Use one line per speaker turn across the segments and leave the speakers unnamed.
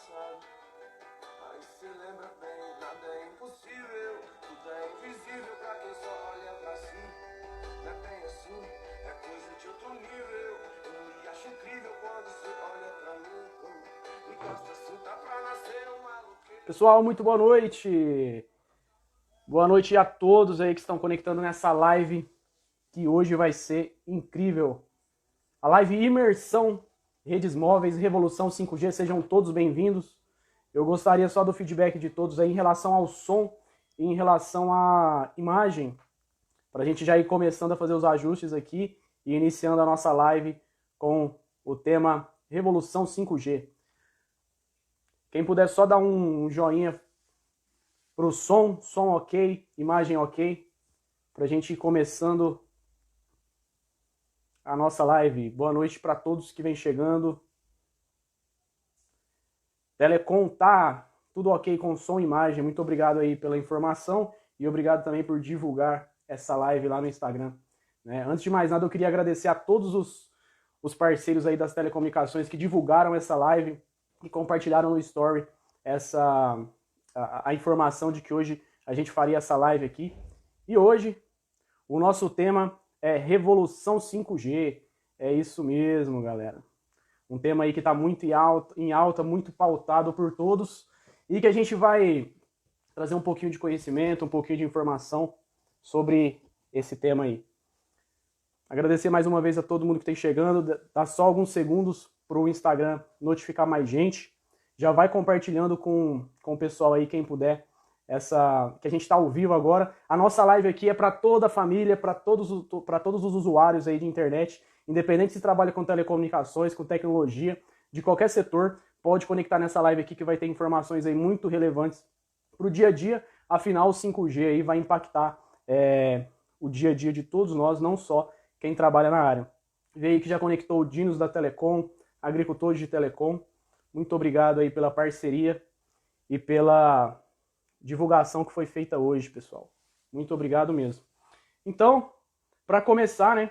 passado. Aí se lembra bem, nada é impossível, tudo é invisível pra quem só olha pra si. Não é bem assim, é coisa de outro nível. Eu me acho incrível quando você olha pra mim. E gosta assim, tá pra nascer um maluquinho.
Pessoal, muito boa noite. Boa noite a todos aí que estão conectando nessa live, que hoje vai ser incrível. A live Imersão Redes Móveis Revolução 5G, sejam todos bem-vindos. Eu gostaria só do feedback de todos aí em relação ao som e em relação à imagem, para a gente já ir começando a fazer os ajustes aqui e iniciando a nossa live com o tema Revolução 5G. Quem puder só dar um joinha pro som ok, imagem ok, para a gente ir começando a nossa live. Boa noite para todos que vêm chegando. Telecom tá tudo ok com som e imagem. Muito obrigado aí pela informação e obrigado também por divulgar essa live lá no Instagram. Né? Antes de mais nada, eu queria agradecer a todos os parceiros aí das telecomunicações que divulgaram essa live e compartilharam no Story a informação de que hoje a gente faria essa live aqui. E hoje o nosso tema é Revolução 5G. É isso mesmo, galera. Um tema aí que está muito em alta, muito pautado por todos e que a gente vai trazer um pouquinho de conhecimento, um pouquinho de informação sobre esse tema aí. Agradecer mais uma vez a todo mundo que está chegando. Dá só alguns segundos para o Instagram notificar mais gente. Já vai compartilhando com o pessoal aí, quem puder, que a gente está ao vivo agora. A nossa live aqui é para toda a família, para todos os usuários aí de internet, independente se trabalha com telecomunicações, com tecnologia, de qualquer setor, pode conectar nessa live aqui que vai ter informações aí muito relevantes para o dia a dia. Afinal, o 5G aí vai impactar o dia a dia de todos nós, não só quem trabalha na área. Vê aí que já conectou o Dinos da Telecom, agricultores de Telecom. Muito obrigado aí pela parceria e pela divulgação que foi feita hoje, pessoal. Muito obrigado mesmo. Então, para começar, né,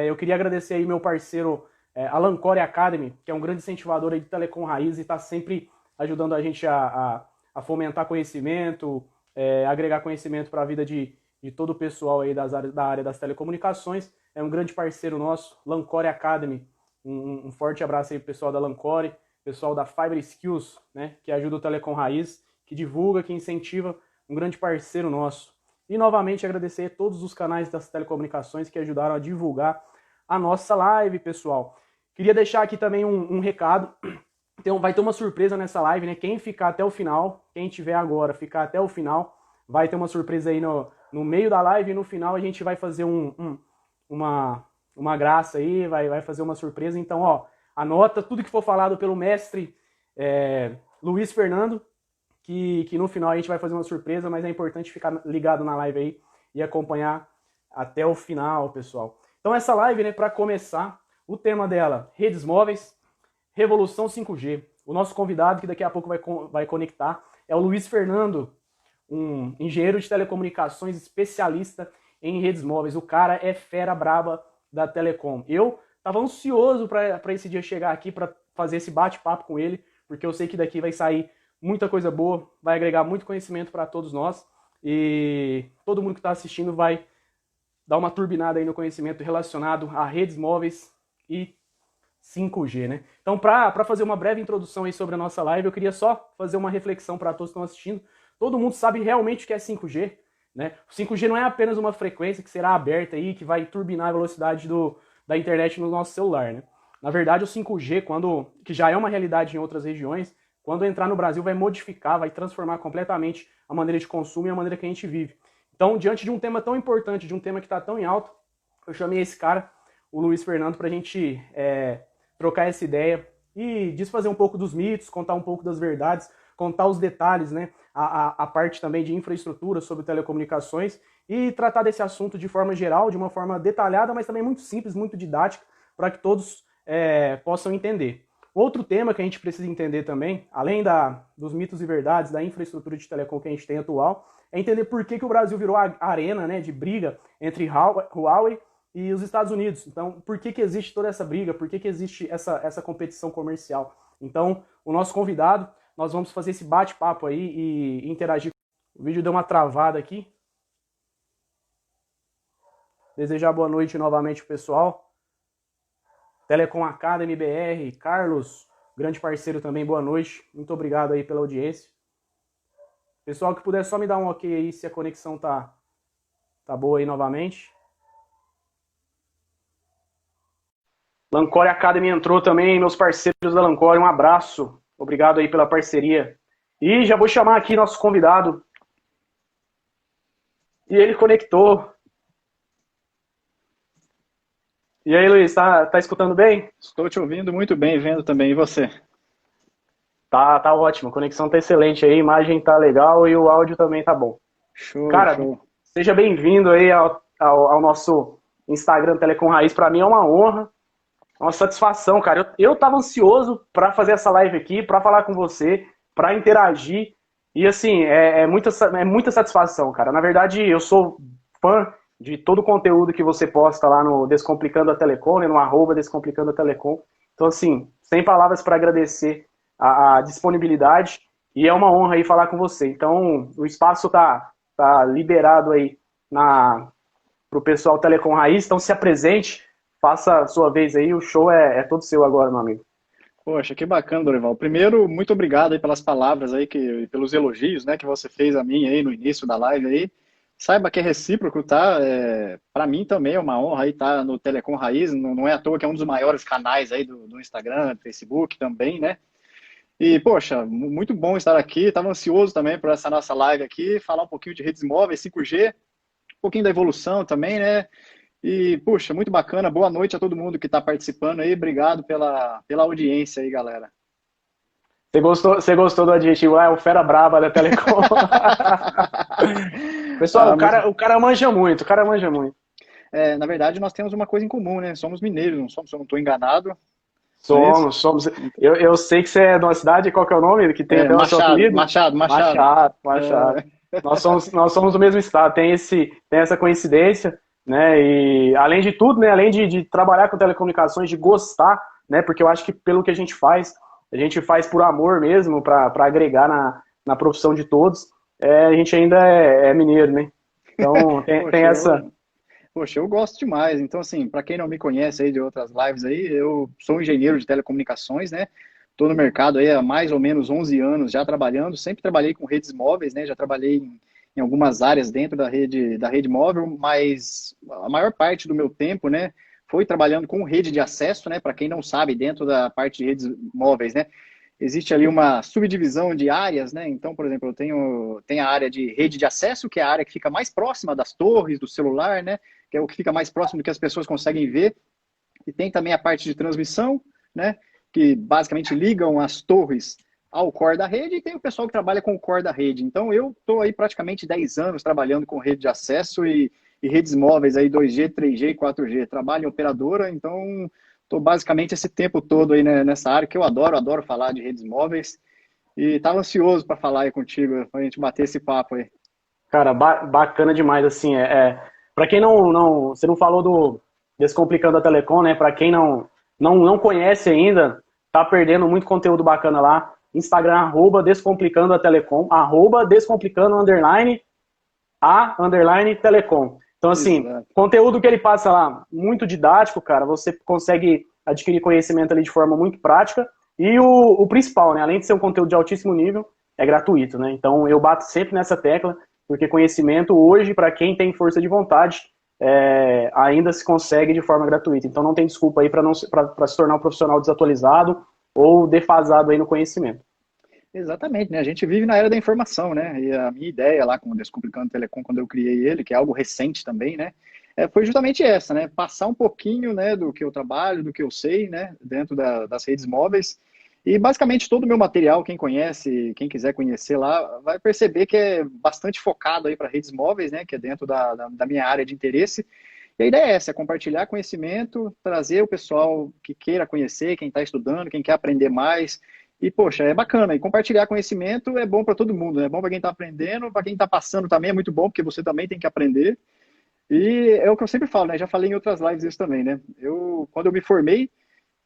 eu queria agradecer aí meu parceiro Alan Core Academy, que é um grande incentivador aí de Telecom Raiz e está sempre ajudando a gente a fomentar conhecimento, agregar conhecimento para a vida de todo o pessoal aí da área das telecomunicações. É um grande parceiro nosso, Alan Core Academy. Um forte abraço aí pro pessoal da Alan Core, pessoal da Fiber Skills, né, que ajuda o Telecom Raiz, que divulga, que incentiva, um grande parceiro nosso. E novamente agradecer a todos os canais das telecomunicações que ajudaram a divulgar a nossa live, pessoal. Queria deixar aqui também um recado. Então, vai ter uma surpresa nessa live, né? Quem ficar até o final, quem tiver agora, ficar até o final, vai ter uma surpresa aí no meio da live e no final a gente vai fazer uma graça aí, vai fazer uma surpresa. Então, ó, anota tudo que for falado pelo mestre Luiz Fernando, que no final a gente vai fazer uma surpresa, mas é importante ficar ligado na live aí e acompanhar até o final, pessoal. Então essa live, né, para começar, o tema dela, redes móveis, Revolução 5G. O nosso convidado, que daqui a pouco vai conectar, é o Luiz Fernando, um engenheiro de telecomunicações especialista em redes móveis. O cara é fera braba da Telecom. Eu estava ansioso para esse dia chegar aqui para fazer esse bate-papo com ele, porque eu sei que daqui vai sair muita coisa boa, vai agregar muito conhecimento para todos nós e todo mundo que está assistindo vai dar uma turbinada aí no conhecimento relacionado a redes móveis e 5G, né? Então, para fazer uma breve introdução aí sobre a nossa live, eu queria só fazer uma reflexão para todos que estão assistindo. Todo mundo sabe realmente o que é 5G, né? O 5G não é apenas uma frequência que será aberta aí, que vai turbinar a velocidade da internet no nosso celular, né? Na verdade, o 5G, que já é uma realidade em outras regiões, quando entrar no Brasil vai modificar, vai transformar completamente a maneira de consumo e a maneira que a gente vive. Então, diante de um tema tão importante, de um tema que está tão em alta, eu chamei esse cara, o Luiz Fernando, para a gente trocar essa ideia e desfazer um pouco dos mitos, contar um pouco das verdades, contar os detalhes, né? A parte também de infraestrutura sobre telecomunicações e tratar desse assunto de forma geral, de uma forma detalhada, mas também muito simples, muito didática, para que todos possam entender. Outro tema que a gente precisa entender também, além dos mitos e verdades da infraestrutura de telecom que a gente tem atual, é entender por que o Brasil virou a arena, né, de briga entre Huawei e os Estados Unidos. Então, por que existe toda essa briga? Por que existe essa competição comercial? Então, o nosso convidado nós vamos fazer esse bate-papo aí e interagir. O vídeo deu uma travada aqui. Desejar boa noite novamente, pessoal. Telecom Academy BR, Carlos, grande parceiro também, boa noite. Muito obrigado aí pela audiência. Pessoal que puder só me dar um ok aí se a conexão tá boa aí novamente. Lancore Academy entrou também, meus parceiros da Lancore, um abraço. Obrigado aí pela parceria. E já vou chamar aqui nosso convidado. E ele conectou. E aí, Luiz, tá escutando bem?
Estou te ouvindo muito bem, vendo também. E você?
Tá ótimo, a conexão tá excelente aí, a imagem tá legal e o áudio também tá bom.
Show,
cara,
show.
Seja bem-vindo aí ao nosso Instagram Telecom Raiz. Para mim é uma honra, uma satisfação, cara. Eu tava ansioso para fazer essa live aqui, para falar com você, para interagir. E assim, é muita satisfação, cara. Na verdade, eu sou fã de todo o conteúdo que você posta lá no Descomplicando a Telecom, né, no @Descomplicando a Telecom. Então, assim, sem palavras para agradecer a disponibilidade, e é uma honra aí falar com você. Então, o espaço tá liberado aí para o pessoal Telecom Raiz, então se apresente, faça a sua vez aí, o show é todo seu agora, meu amigo.
Poxa, que bacana, Dorival. Primeiro, muito obrigado aí pelas palavras aí, pelos elogios, né, que você fez a mim aí no início da live aí. Saiba que é recíproco, tá? Para mim também é uma honra aí estar no Telecom Raiz, não é à toa que é um dos maiores canais aí do Instagram, do Facebook também, né? E, poxa, muito bom estar aqui. Estava ansioso também por essa nossa live aqui, falar um pouquinho de redes móveis, 5G, um pouquinho da evolução também, né? E, puxa, muito bacana. Boa noite a todo mundo que está participando aí. Obrigado pela audiência aí, galera.
Você gostou do adjetivo? É o fera braba da Telecom. Pessoal, o cara manja muito,
Na verdade, nós temos uma coisa em comum, né? Somos mineiros, não somos, se eu não estou enganado.
Somos. Eu sei que você é de uma cidade, qual que é o nome? Que tem até o seu apelido?
Machado.
Nós somos do mesmo estado, tem essa coincidência, né? E além de tudo, né? Além de trabalhar com telecomunicações, de gostar, né? Porque eu acho que pelo que a gente faz por amor mesmo, para agregar na profissão de todos, a gente ainda é mineiro, né? Então tem essa...
Poxa, eu gosto demais. Então, assim, para quem não me conhece aí de outras lives aí, eu sou engenheiro de telecomunicações, né? Estou no mercado aí há mais ou menos 11 anos já trabalhando. Sempre trabalhei com redes móveis, né? Já trabalhei em algumas áreas dentro da rede móvel, mas a maior parte do meu tempo, né, foi trabalhando com rede de acesso, né? Para quem não sabe, dentro da parte de redes móveis, né? Existe ali uma subdivisão de áreas, né? Então, por exemplo, eu tenho a área de rede de acesso, que é a área que fica mais próxima das torres, do celular, né? Que é o que fica mais próximo do que as pessoas conseguem ver. E tem também a parte de transmissão, né? Que basicamente ligam as torres ao core da rede, e tem o pessoal que trabalha com o core da rede. Então, eu estou aí praticamente 10 anos trabalhando com rede de acesso e redes móveis aí 2G, 3G e 4G. Trabalho em operadora, então estou basicamente esse tempo todo aí, né, nessa área que eu adoro falar de redes móveis. E estava ansioso para falar aí contigo, para a gente bater esse papo aí.
Cara, bacana demais, assim, para quem você não falou do Descomplicando a Telecom, né, para quem não conhece ainda, tá perdendo muito conteúdo bacana lá, Instagram, @Descomplicando a Telecom, @Descomplicando _Telecom. Então, assim, conteúdo que ele passa lá, muito didático, cara, você consegue adquirir conhecimento ali de forma muito prática, e o principal, né, além de ser um conteúdo de altíssimo nível, é gratuito, né, então eu bato sempre nessa tecla, porque conhecimento hoje, para quem tem força de vontade, ainda se consegue de forma gratuita. Então não tem desculpa aí para se tornar um profissional desatualizado ou defasado aí no conhecimento.
Exatamente, né? A gente vive na era da informação, né? E a minha ideia lá com o Descomplicando Telecom, quando eu criei ele, que é algo recente também, né? Foi justamente essa, né? Passar um pouquinho, né, do que eu trabalho, do que eu sei, né, dentro das redes móveis. E basicamente todo o meu material, quem conhece, quem quiser conhecer lá, vai perceber que é bastante focado aí para redes móveis, né, que é dentro da minha área de interesse. E a ideia é essa, é compartilhar conhecimento, trazer o pessoal que queira conhecer, quem está estudando, quem quer aprender mais. E, poxa, é bacana. E compartilhar conhecimento é bom para todo mundo, né? É bom para quem está aprendendo, para quem está passando também é muito bom, porque você também tem que aprender. E é o que eu sempre falo, né? Já falei em outras lives isso também, né? Quando eu me formei,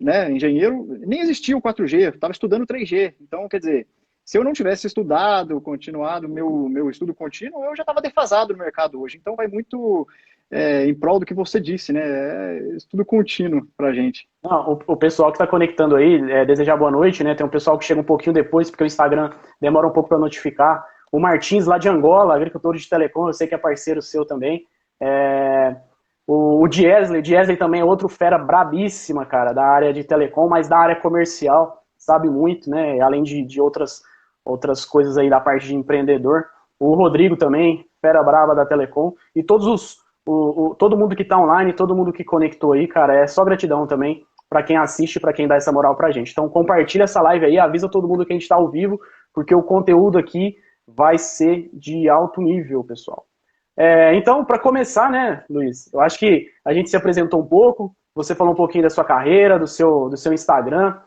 né, engenheiro, nem existia o 4G, eu estava estudando 3G. Então, quer dizer, Se eu não tivesse estudado, continuado meu estudo contínuo, eu já estava defasado no mercado hoje. Então vai muito em prol do que você disse, né? É estudo contínuo para a gente.
Não, o pessoal que está conectando aí, desejar boa noite, né? Tem um pessoal que chega um pouquinho depois, porque o Instagram demora um pouco para notificar. O Martins, lá de Angola, agricultor de telecom, eu sei que é parceiro seu também. O Diesley também é outro fera brabíssima, cara, da área de telecom, mas da área comercial, sabe muito, né? Além de outras coisas aí da parte de empreendedor. O Rodrigo também, fera braba da telecom. E todo mundo que tá online, todo mundo que conectou aí, cara, é só gratidão também para quem assiste, para quem dá essa moral pra gente. Então compartilha essa live aí, avisa todo mundo que a gente tá ao vivo, porque o conteúdo aqui vai ser de alto nível, pessoal. Então, para começar, né, Luiz, eu acho que a gente se apresentou um pouco, você falou um pouquinho da sua carreira, do seu Instagram,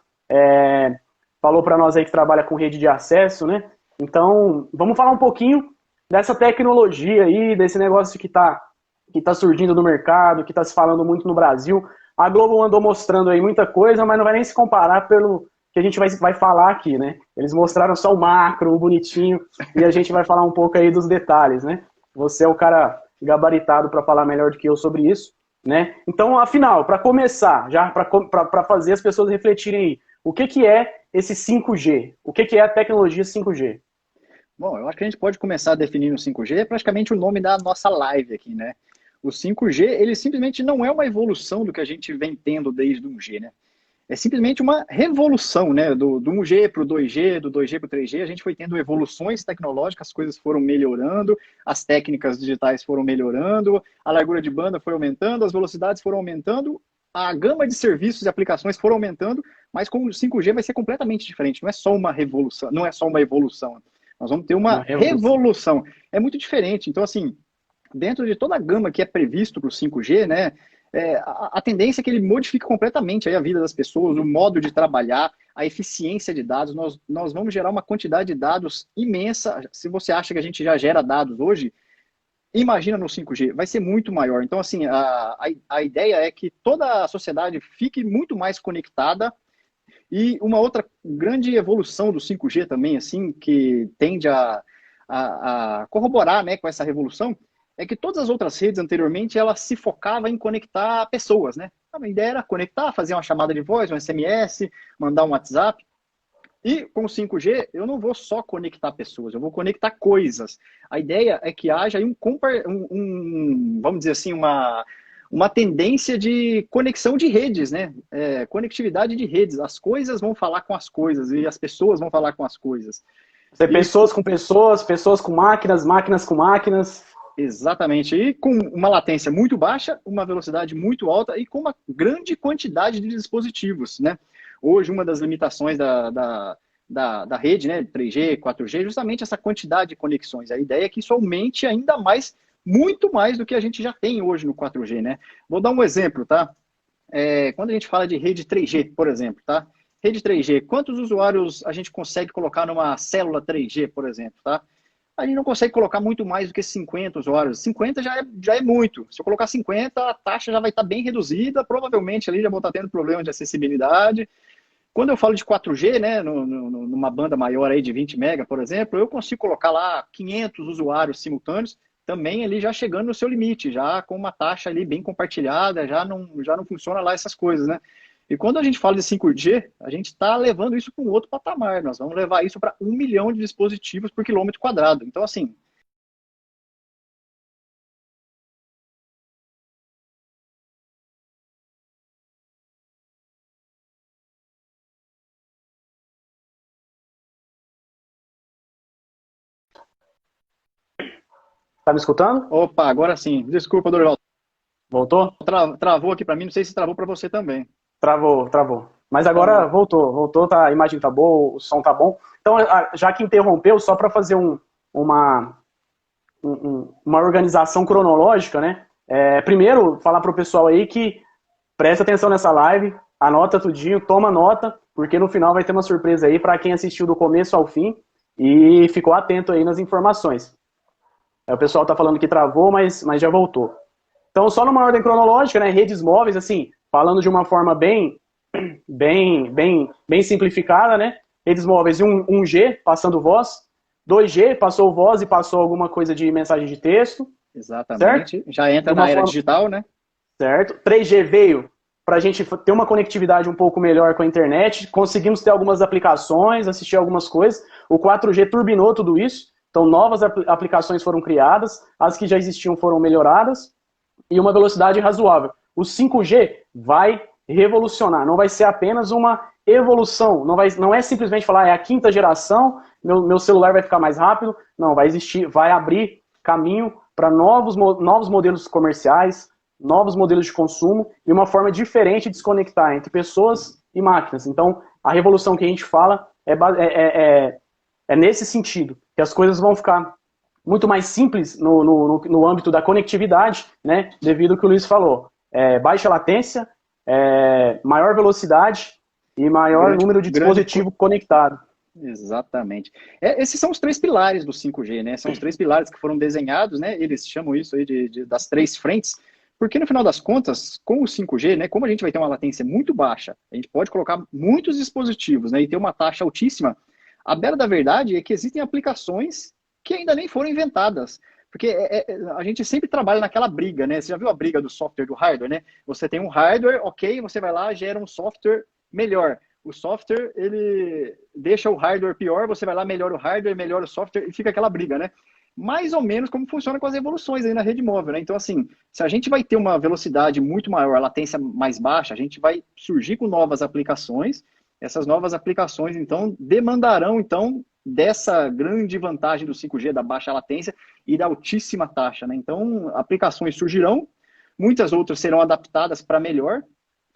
falou para nós aí que trabalha com rede de acesso, né? Então, vamos falar um pouquinho dessa tecnologia aí, desse negócio que tá surgindo no mercado, que está se falando muito no Brasil. A Globo andou mostrando aí muita coisa, mas não vai nem se comparar pelo que a gente vai falar aqui, né? Eles mostraram só o macro, o bonitinho, e a gente vai falar um pouco aí dos detalhes, né? Você é o cara gabaritado para falar melhor do que eu sobre isso, né? Então, afinal, para começar, já para fazer as pessoas refletirem aí, o que é esse 5G? O que é a tecnologia 5G?
Bom, eu acho que a gente pode começar definindo o 5G, é praticamente o nome da nossa live aqui, né? O 5G, ele simplesmente não é uma evolução do que a gente vem tendo desde o 1G, né? É simplesmente uma revolução, né? Do 1G para o 2G, do 2G para o 3G, a gente foi tendo evoluções tecnológicas, as coisas foram melhorando, as técnicas digitais foram melhorando, a largura de banda foi aumentando, as velocidades foram aumentando, a gama de serviços e aplicações foram aumentando, mas com o 5G vai ser completamente diferente, não é só uma revolução, não é só uma evolução. Nós vamos ter uma revolução. É muito diferente. Então, assim, dentro de toda a gama que é previsto para o 5G, né, a tendência é que ele modifique completamente aí a vida das pessoas, o modo de trabalhar, a eficiência de dados. Nós vamos gerar uma quantidade de dados imensa. Se você acha que a gente já gera dados hoje, imagina no 5G, vai ser muito maior. Então, assim, a ideia é que toda a sociedade fique muito mais conectada. E uma outra grande evolução do 5G também, assim, que tende a corroborar, né, com essa revolução, é que todas as outras redes anteriormente, elas se focavam em conectar pessoas, né? A ideia era conectar, fazer uma chamada de voz, um SMS, mandar um WhatsApp. E com o 5G, eu não vou só conectar pessoas, eu vou conectar coisas. A ideia é que haja aí vamos dizer assim, uma tendência de conexão de redes, né? Conectividade de redes. As coisas vão falar com as coisas e as pessoas vão falar com as coisas.
Pessoas com pessoas, pessoas com máquinas, máquinas com máquinas.
Exatamente. E com uma latência muito baixa, uma velocidade muito alta e com uma grande quantidade de dispositivos, né? Hoje, uma das limitações da rede, né, 3G, 4G, é justamente essa quantidade de conexões. A ideia é que isso aumente ainda mais, muito mais do que a gente já tem hoje no 4G, né? Vou dar um exemplo, tá? Quando a gente fala de rede 3G, por exemplo, tá? Rede 3G, quantos usuários a gente consegue colocar numa célula 3G, por exemplo, tá? A gente não consegue colocar muito mais do que 50 usuários. 50 já é muito. Se eu colocar 50, a taxa já vai estar bem reduzida, provavelmente ali já vou estar tendo problema de acessibilidade. Quando eu falo de 4G, né, numa banda maior aí de 20 mega, por exemplo, eu consigo colocar lá 500 usuários simultâneos, também ali já chegando no seu limite, já com uma taxa ali bem compartilhada, já não funciona lá essas coisas, né? E quando a gente fala de 5G, a gente está levando isso para um outro patamar. Nós vamos levar isso para 1 milhão de dispositivos por quilômetro quadrado. Então, assim,
Tá me escutando?
opa, agora sim. Desculpa, Dorival.
Voltou?
Travou aqui para mim, não sei se travou para você também.
Travou. Mas agora voltou, tá, a imagem tá boa, o som tá bom. Então, já que interrompeu, só para fazer uma organização cronológica, né? Primeiro, falar pro pessoal aí que presta atenção nessa live, anota tudinho, toma nota, porque no final vai ter uma surpresa aí para quem assistiu do começo ao fim e ficou atento aí nas informações. O pessoal tá falando que travou, mas já voltou. Então, só numa ordem cronológica, né? Redes móveis, assim, falando de uma forma bem simplificada, né? redes móveis e 1G passando voz, 2G passou voz e passou alguma coisa de mensagem de texto,
Exatamente.
certo?
Já entra
De uma
na era
forma,
digital, né?
certo? 3G veio para a gente ter uma conectividade um pouco melhor com a internet, conseguimos ter algumas aplicações, assistir algumas coisas. O 4G turbinou tudo isso, então novas aplicações foram criadas, as que já existiam foram melhoradas, e uma velocidade razoável. O 5G vai revolucionar, não vai ser apenas uma evolução, não é simplesmente falar é a quinta geração, meu celular vai ficar mais rápido, não, vai existir, vai abrir caminho para novos modelos comerciais, novos modelos de consumo e uma forma diferente de se conectar entre pessoas e máquinas. Então, a revolução que a gente fala é nesse sentido, que as coisas vão ficar muito mais simples no âmbito da conectividade, né, devido ao que o Luiz falou. Baixa latência, maior velocidade e maior número de dispositivo conectado.
Exatamente. Esses são os 3 pilares do 5G, né? São os 3 pilares que foram desenhados, né? Eles chamam isso aí das 3 frentes, porque no final das contas, com o 5G, né, como a gente vai ter uma latência muito baixa, a gente pode colocar muitos dispositivos, né, e ter uma taxa altíssima, a bela da verdade é que existem aplicações que ainda nem foram inventadas. Porque a gente sempre trabalha naquela briga, né? Você já viu a briga do software e do hardware, né? Você tem um hardware, ok, você vai lá, gera um software melhor. O software, ele deixa o hardware pior, você vai lá, melhora o hardware, melhora o software, e fica aquela briga, né? Mais ou menos como funciona com as evoluções aí na rede móvel, né? Então, assim, se a gente vai ter uma velocidade muito maior, a latência mais baixa, a gente vai surgir com novas aplicações. Essas novas aplicações, então, demandarão, então, dessa grande vantagem do 5G, da baixa latência e da altíssima taxa, né? Então, aplicações surgirão, muitas outras serão adaptadas para melhor,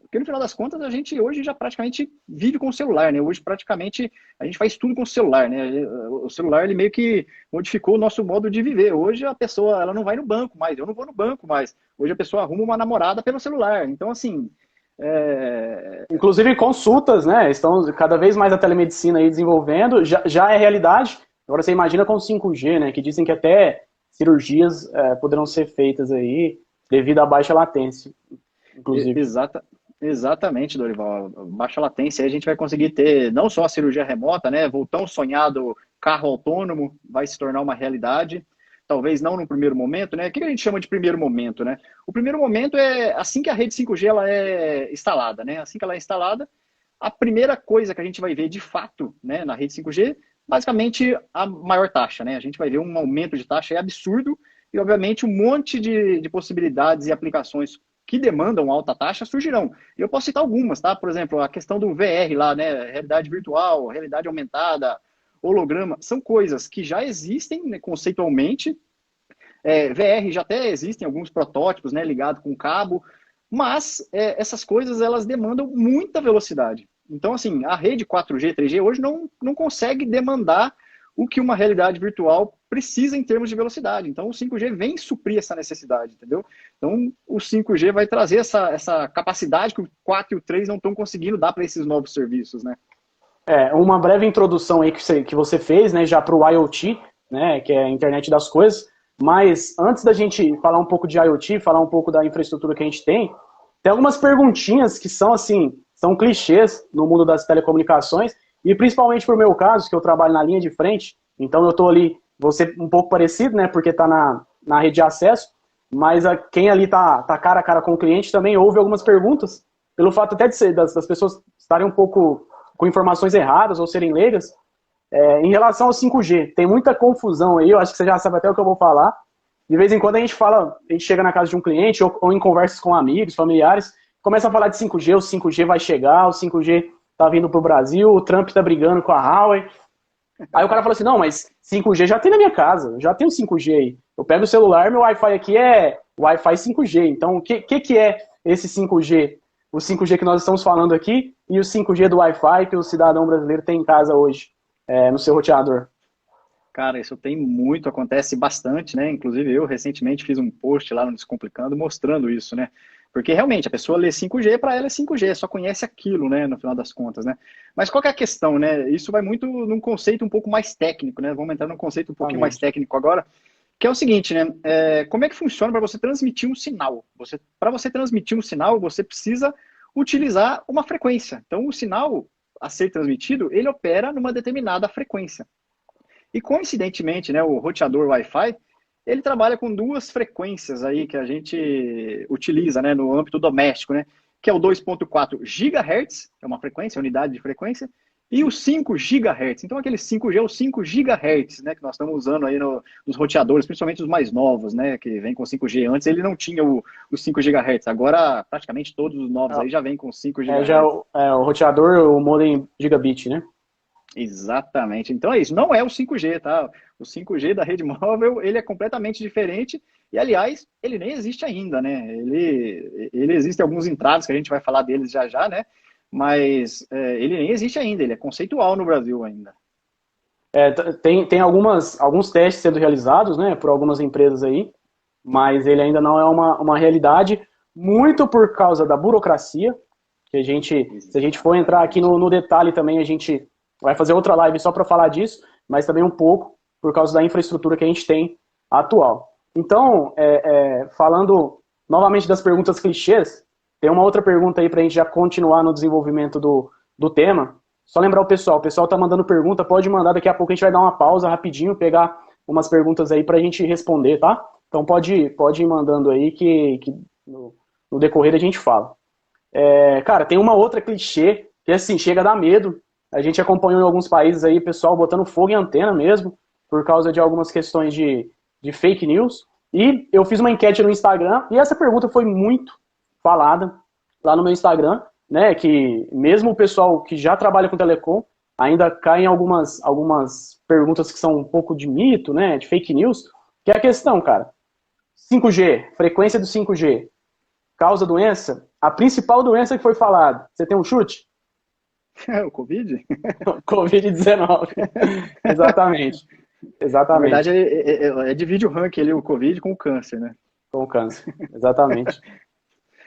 porque no final das contas a gente hoje já praticamente vive com o celular, né? Hoje praticamente a gente faz tudo com o celular, né? O celular ele meio que modificou o nosso modo de viver. Hoje a pessoa ela não vai no banco mais, eu não vou no banco mais. Hoje a pessoa arruma uma namorada pelo celular. Então assim,
inclusive consultas, né? Estão cada vez mais a telemedicina aí desenvolvendo, já é realidade. Agora você imagina com 5G, né? Que dizem que até cirurgias poderão ser feitas aí devido à baixa latência, inclusive.
Exatamente, Dorival. Baixa latência, aí a gente vai conseguir ter não só a cirurgia remota, né? O tão sonhado carro autônomo vai se tornar uma realidade. Talvez não no primeiro momento, né? O que a gente chama de primeiro momento, né? O primeiro momento é assim que a rede 5G ela é instalada, né? Assim que ela é instalada, a primeira coisa que a gente vai ver de fato, né, na rede 5G, basicamente a maior taxa, né? A gente vai ver um aumento de taxa absurdo e, obviamente, um monte de possibilidades e aplicações que demandam alta taxa surgirão. E eu posso citar algumas, tá? Por exemplo, a questão do VR lá, né? Realidade virtual, realidade aumentada, holograma, são coisas que já existem, né, conceitualmente. VR já até existem alguns protótipos, né, ligados com cabo, mas essas coisas elas demandam muita velocidade. Então, assim, a rede 4G, 3G hoje não consegue demandar o que uma realidade virtual precisa em termos de velocidade. Então, o 5G vem suprir essa necessidade, entendeu? Então, o 5G vai trazer essa capacidade que o 4 e o 3 não estão conseguindo dar para esses novos serviços, né?
Uma breve introdução aí que você fez, né, já para o IoT, né, que é a internet das coisas, mas antes da gente falar um pouco de IoT, falar um pouco da infraestrutura que a gente tem algumas perguntinhas que são, assim, são clichês no mundo das telecomunicações, e principalmente pro meu caso, que eu trabalho na linha de frente, então eu tô ali, vou ser um pouco parecido, né, porque tá na rede de acesso, mas quem ali tá cara a cara com o cliente também ouve algumas perguntas, pelo fato até das pessoas estarem um pouco com informações erradas ou serem leigas, em relação ao 5G. Tem muita confusão aí, eu acho que você já sabe até o que eu vou falar. De vez em quando a gente chega na casa de um cliente ou em conversas com amigos, familiares, começa a falar de 5G, o 5G vai chegar, o 5G tá vindo pro Brasil, o Trump tá brigando com a Huawei. Aí o cara fala assim, não, mas 5G já tem na minha casa, já tem o 5G aí. Eu pego o celular, meu Wi-Fi aqui é Wi-Fi 5G. Então, o que é esse 5G? O 5G que nós estamos falando aqui e o 5G do Wi-Fi que o cidadão brasileiro tem em casa hoje, no seu roteador.
Cara, isso tem muito, acontece bastante, né? Inclusive eu recentemente fiz um post lá no Descomplicando mostrando isso, né? Porque realmente a pessoa lê 5G, para ela é 5G, só conhece aquilo, né? No final das contas, né? Mas qual que é a questão, né? Isso vai muito num conceito um pouco mais técnico, né? Vamos entrar num conceito um pouquinho mais técnico agora, que é o seguinte, né? Como é que funciona para você transmitir um sinal? Para você transmitir um sinal, você precisa utilizar uma frequência. Então, o sinal, a ser transmitido, ele opera numa determinada frequência. E coincidentemente, né, o roteador Wi-Fi, ele trabalha com duas frequências aí que a gente utiliza, né, no âmbito doméstico, né, que é o 2.4 GHz, é uma frequência, unidade de frequência, e o 5 GHz. Então, aquele 5G é o 5 GHz, né, que nós estamos usando aí nos roteadores, principalmente os mais novos, né, que vem com 5G. Antes ele não tinha o 5 GHz. Agora, praticamente todos os novos aí já vêm com 5 GHz.
O roteador, o modem gigabit, né?
Exatamente. Então é isso. Não é o 5G, tá? O 5G da rede móvel, ele é completamente diferente e, aliás, ele nem existe ainda, né? Ele existe alguns entraves que a gente vai falar deles já já, né? Mas ele nem existe ainda, ele é conceitual no Brasil ainda.
Tem alguns testes sendo realizados, né, por algumas empresas aí, mas ele ainda não é uma realidade, muito por causa da burocracia, que se a gente for entrar aqui no detalhe também, a gente vai fazer outra live só para falar disso, mas também um pouco por causa da infraestrutura que a gente tem atual. Então, falando novamente das perguntas clichês, tem uma outra pergunta aí para a gente já continuar no desenvolvimento do tema. Só lembrar o pessoal tá mandando pergunta, pode mandar, daqui a pouco a gente vai dar uma pausa rapidinho, pegar umas perguntas aí pra gente responder, tá? Então pode ir mandando aí que no decorrer a gente fala. Cara, tem uma outra clichê que assim, chega a dar medo. A gente acompanhou em alguns países aí, pessoal botando fogo em antena mesmo, por causa de algumas questões de fake news. E eu fiz uma enquete no Instagram, e essa pergunta foi muito falada lá no meu Instagram, né, que mesmo o pessoal que já trabalha com telecom, ainda cai em algumas perguntas que são um pouco de mito, né, de fake news, que é a questão, cara, 5G, frequência do 5G, causa doença? A principal doença que foi falada, você tem um chute?
O Covid?
Covid-19. Exatamente.
Na verdade, divide o ranking ali, o Covid com o câncer, né?
Com o câncer, exatamente.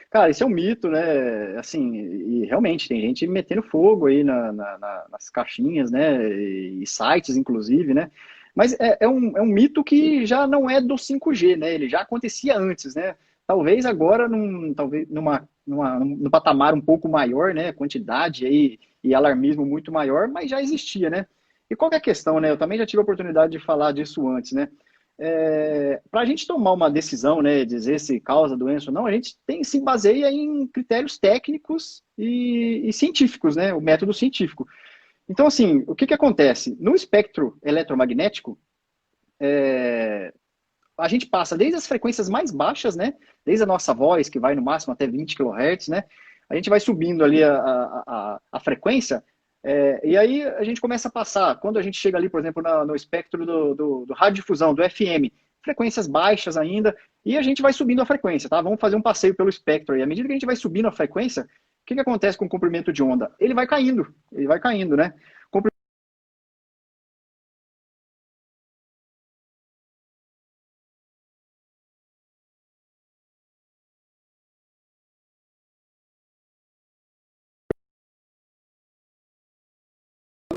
Cara, isso é um mito, né? Assim, e realmente tem gente metendo fogo aí nas caixinhas, né? E sites, inclusive, né? Mas é um mito que já não é do 5G, né? Ele já acontecia antes, né? Talvez agora num patamar um pouco maior, né? Quantidade aí e alarmismo muito maior, mas já existia, né? E qual que é a questão, né? Eu também já tive a oportunidade de falar disso antes, né? Para a gente tomar uma decisão, né, dizer se causa doença ou não, a gente se baseia em critérios técnicos e científicos, né, o método científico. Então, assim, o que acontece? No espectro eletromagnético, a gente passa desde as frequências mais baixas, né, desde a nossa voz, que vai no máximo até 20 kHz, né, a gente vai subindo ali a frequência. E aí a gente começa a passar, quando a gente chega ali, por exemplo, no espectro do radiodifusão, do FM, frequências baixas ainda, e a gente vai subindo a frequência, tá? Vamos fazer um passeio pelo espectro aí. À medida que a gente vai subindo a frequência, o que acontece com o comprimento de onda? Ele vai caindo, né? Quando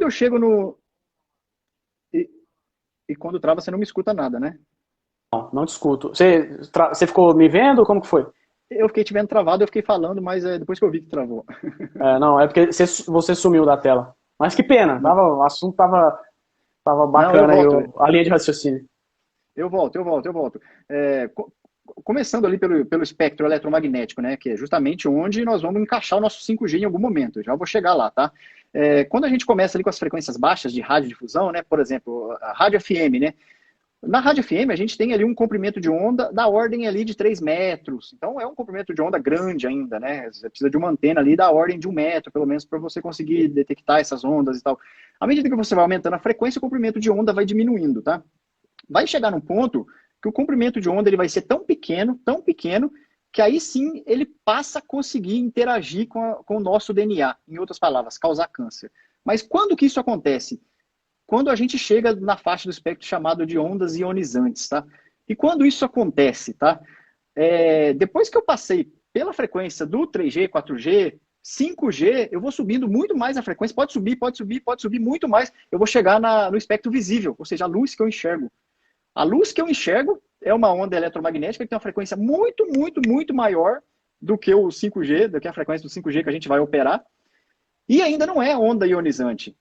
eu chego no... E quando trava, você não me escuta nada, né?
Não te escuto. Você ficou me vendo? Como que foi?
Eu fiquei te vendo travado, eu fiquei falando, mas depois que eu vi que travou.
Não, é porque você sumiu da tela. Mas que pena, o assunto tava bacana aí, a linha de raciocínio.
Eu volto. Começando ali pelo espectro eletromagnético, né, que é justamente onde nós vamos encaixar o nosso 5G em algum momento. Eu já vou chegar lá, tá? Quando a gente começa ali com as frequências baixas de radiodifusão, né, por exemplo, a rádio FM, né? Na rádio FM, a gente tem ali um comprimento de onda da ordem ali de 3 metros. Então, é um comprimento de onda grande ainda, né? Você precisa de uma antena ali da ordem de 1 metro, pelo menos, para você conseguir detectar essas ondas e tal. À medida que você vai aumentando a frequência, o comprimento de onda vai diminuindo, tá? Vai chegar num ponto que o comprimento de onda ele vai ser tão pequeno, que aí sim ele passa a conseguir interagir com o nosso DNA. Em outras palavras, causar câncer. Mas quando que isso acontece? Quando a gente chega na faixa do espectro chamado de ondas ionizantes, tá? E quando isso acontece, tá? Depois que eu passei pela frequência do 3G, 4G, 5G, eu vou subindo muito mais a frequência, pode subir muito mais, eu vou chegar no espectro visível, ou seja, a luz que eu enxergo. A luz que eu enxergo é uma onda eletromagnética que tem uma frequência muito maior do que o 5G, do que a frequência do 5G que a gente vai operar. E ainda não é onda ionizante.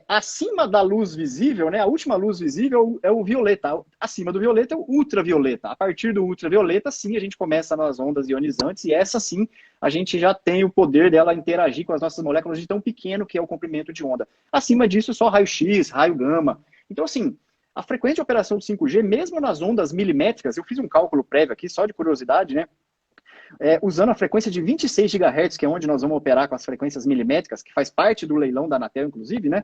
Acima da luz visível, né, a última luz visível é o violeta. Acima do violeta é o ultravioleta. A partir do ultravioleta, sim, a gente começa nas ondas ionizantes, e essa sim, a gente já tem o poder dela interagir com as nossas moléculas de tão pequeno que é o comprimento de onda. Acima disso, só raio-x, raio gama. Então, assim, a frequência de operação do 5G, mesmo nas ondas milimétricas, eu fiz um cálculo prévio aqui, só de curiosidade, né? Usando a frequência de 26 GHz, que é onde nós vamos operar com as frequências milimétricas, que faz parte do leilão da Anatel, inclusive, né?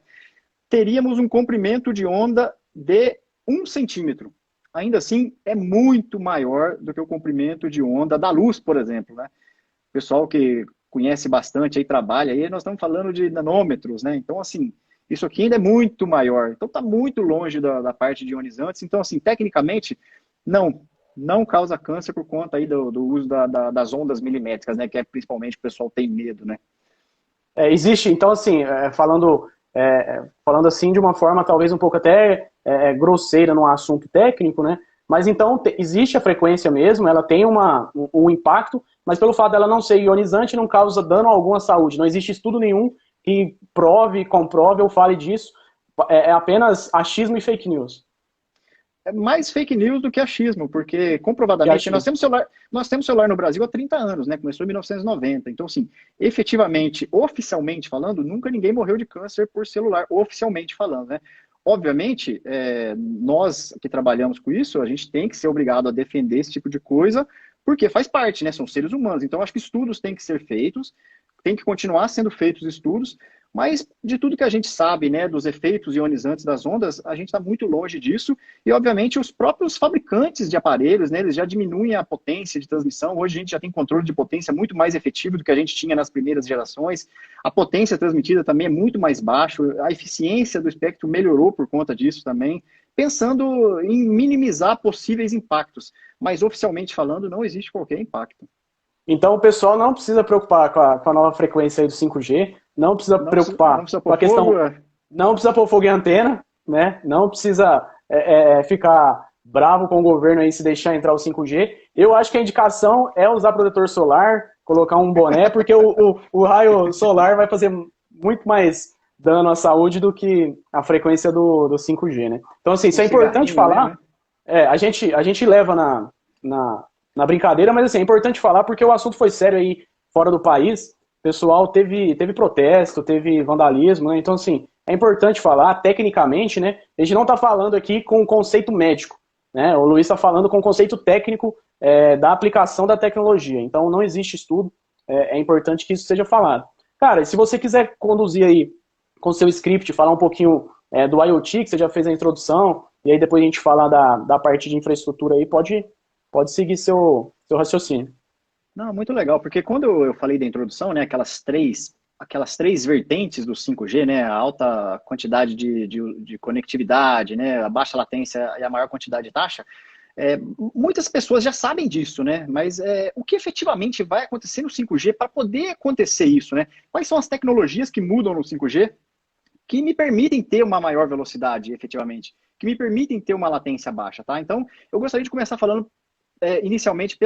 Teríamos um comprimento de onda de 1 centímetro. Ainda assim, é muito maior do que o comprimento de onda da luz, por exemplo, né? O pessoal que conhece bastante aí, trabalha aí, nós estamos falando de nanômetros, né? Então, assim, isso aqui ainda é muito maior. Então, está muito longe da parte de ionizantes. Então, assim, tecnicamente, não causa câncer por conta aí do uso das ondas milimétricas, né? Que é principalmente o pessoal tem medo, né?
Existe, então, assim, falando assim de uma forma talvez um pouco até grosseira no assunto técnico, né? Mas então existe a frequência mesmo, ela tem um impacto, mas pelo fato dela não ser ionizante não causa dano algum à saúde. Não existe estudo nenhum que prove, comprove ou fale disso. É apenas achismo e fake news.
É mais fake news do que achismo, porque comprovadamente nós temos celular no Brasil há 30 anos, né? Começou em 1990. Então, assim, efetivamente, oficialmente falando, nunca ninguém morreu de câncer por celular, oficialmente falando, né? Obviamente, nós que trabalhamos com isso, a gente tem que ser obrigado a defender esse tipo de coisa, porque faz parte, né? São seres humanos. Então, acho que estudos têm que ser feitos, tem que continuar sendo feitos estudos, mas de tudo que a gente sabe, né, dos efeitos ionizantes das ondas, a gente está muito longe disso. E, obviamente, os próprios fabricantes de aparelhos, né, eles já diminuem a potência de transmissão. Hoje a gente já tem controle de potência muito mais efetivo do que a gente tinha nas primeiras gerações. A potência transmitida também é muito mais baixa. A eficiência do espectro melhorou por conta disso também, pensando em minimizar possíveis impactos. Mas, oficialmente falando, não existe qualquer impacto.
Então o pessoal não precisa preocupar com a nova frequência aí do 5G, não precisa preocupar com a questão, não precisa pôr fogo em antena, né? Não precisa ficar bravo com o governo aí se deixar entrar o 5G. Eu acho que a indicação é usar protetor solar, colocar um boné, porque o raio solar vai fazer muito mais dano à saúde do que a frequência do 5G, né? Então, assim, isso é importante falar. Né? A gente leva na brincadeira, mas assim, é importante falar porque o assunto foi sério aí fora do país. O pessoal teve protesto, teve vandalismo, né? Então, assim, é importante falar tecnicamente, né? A gente não está falando aqui com conceito médico, né? O Luiz está falando com conceito técnico da aplicação da tecnologia. Então, não existe estudo. É importante que isso seja falado. Cara, se você quiser conduzir aí com o seu script, falar um pouquinho do IoT, que você já fez a introdução, e aí depois a gente falar da parte de infraestrutura aí, pode seguir seu raciocínio.
Não, muito legal, porque quando eu falei da introdução, né, aquelas três vertentes do 5G, né, a alta quantidade de conectividade, né, a baixa latência e a maior quantidade de taxa, muitas pessoas já sabem disso, né, mas o que efetivamente vai acontecer no 5G para poder acontecer isso, né? Quais são as tecnologias que mudam no 5G que me permitem ter uma maior velocidade, efetivamente, que me permitem ter uma latência baixa, tá? Então, eu gostaria de começar falando inicialmente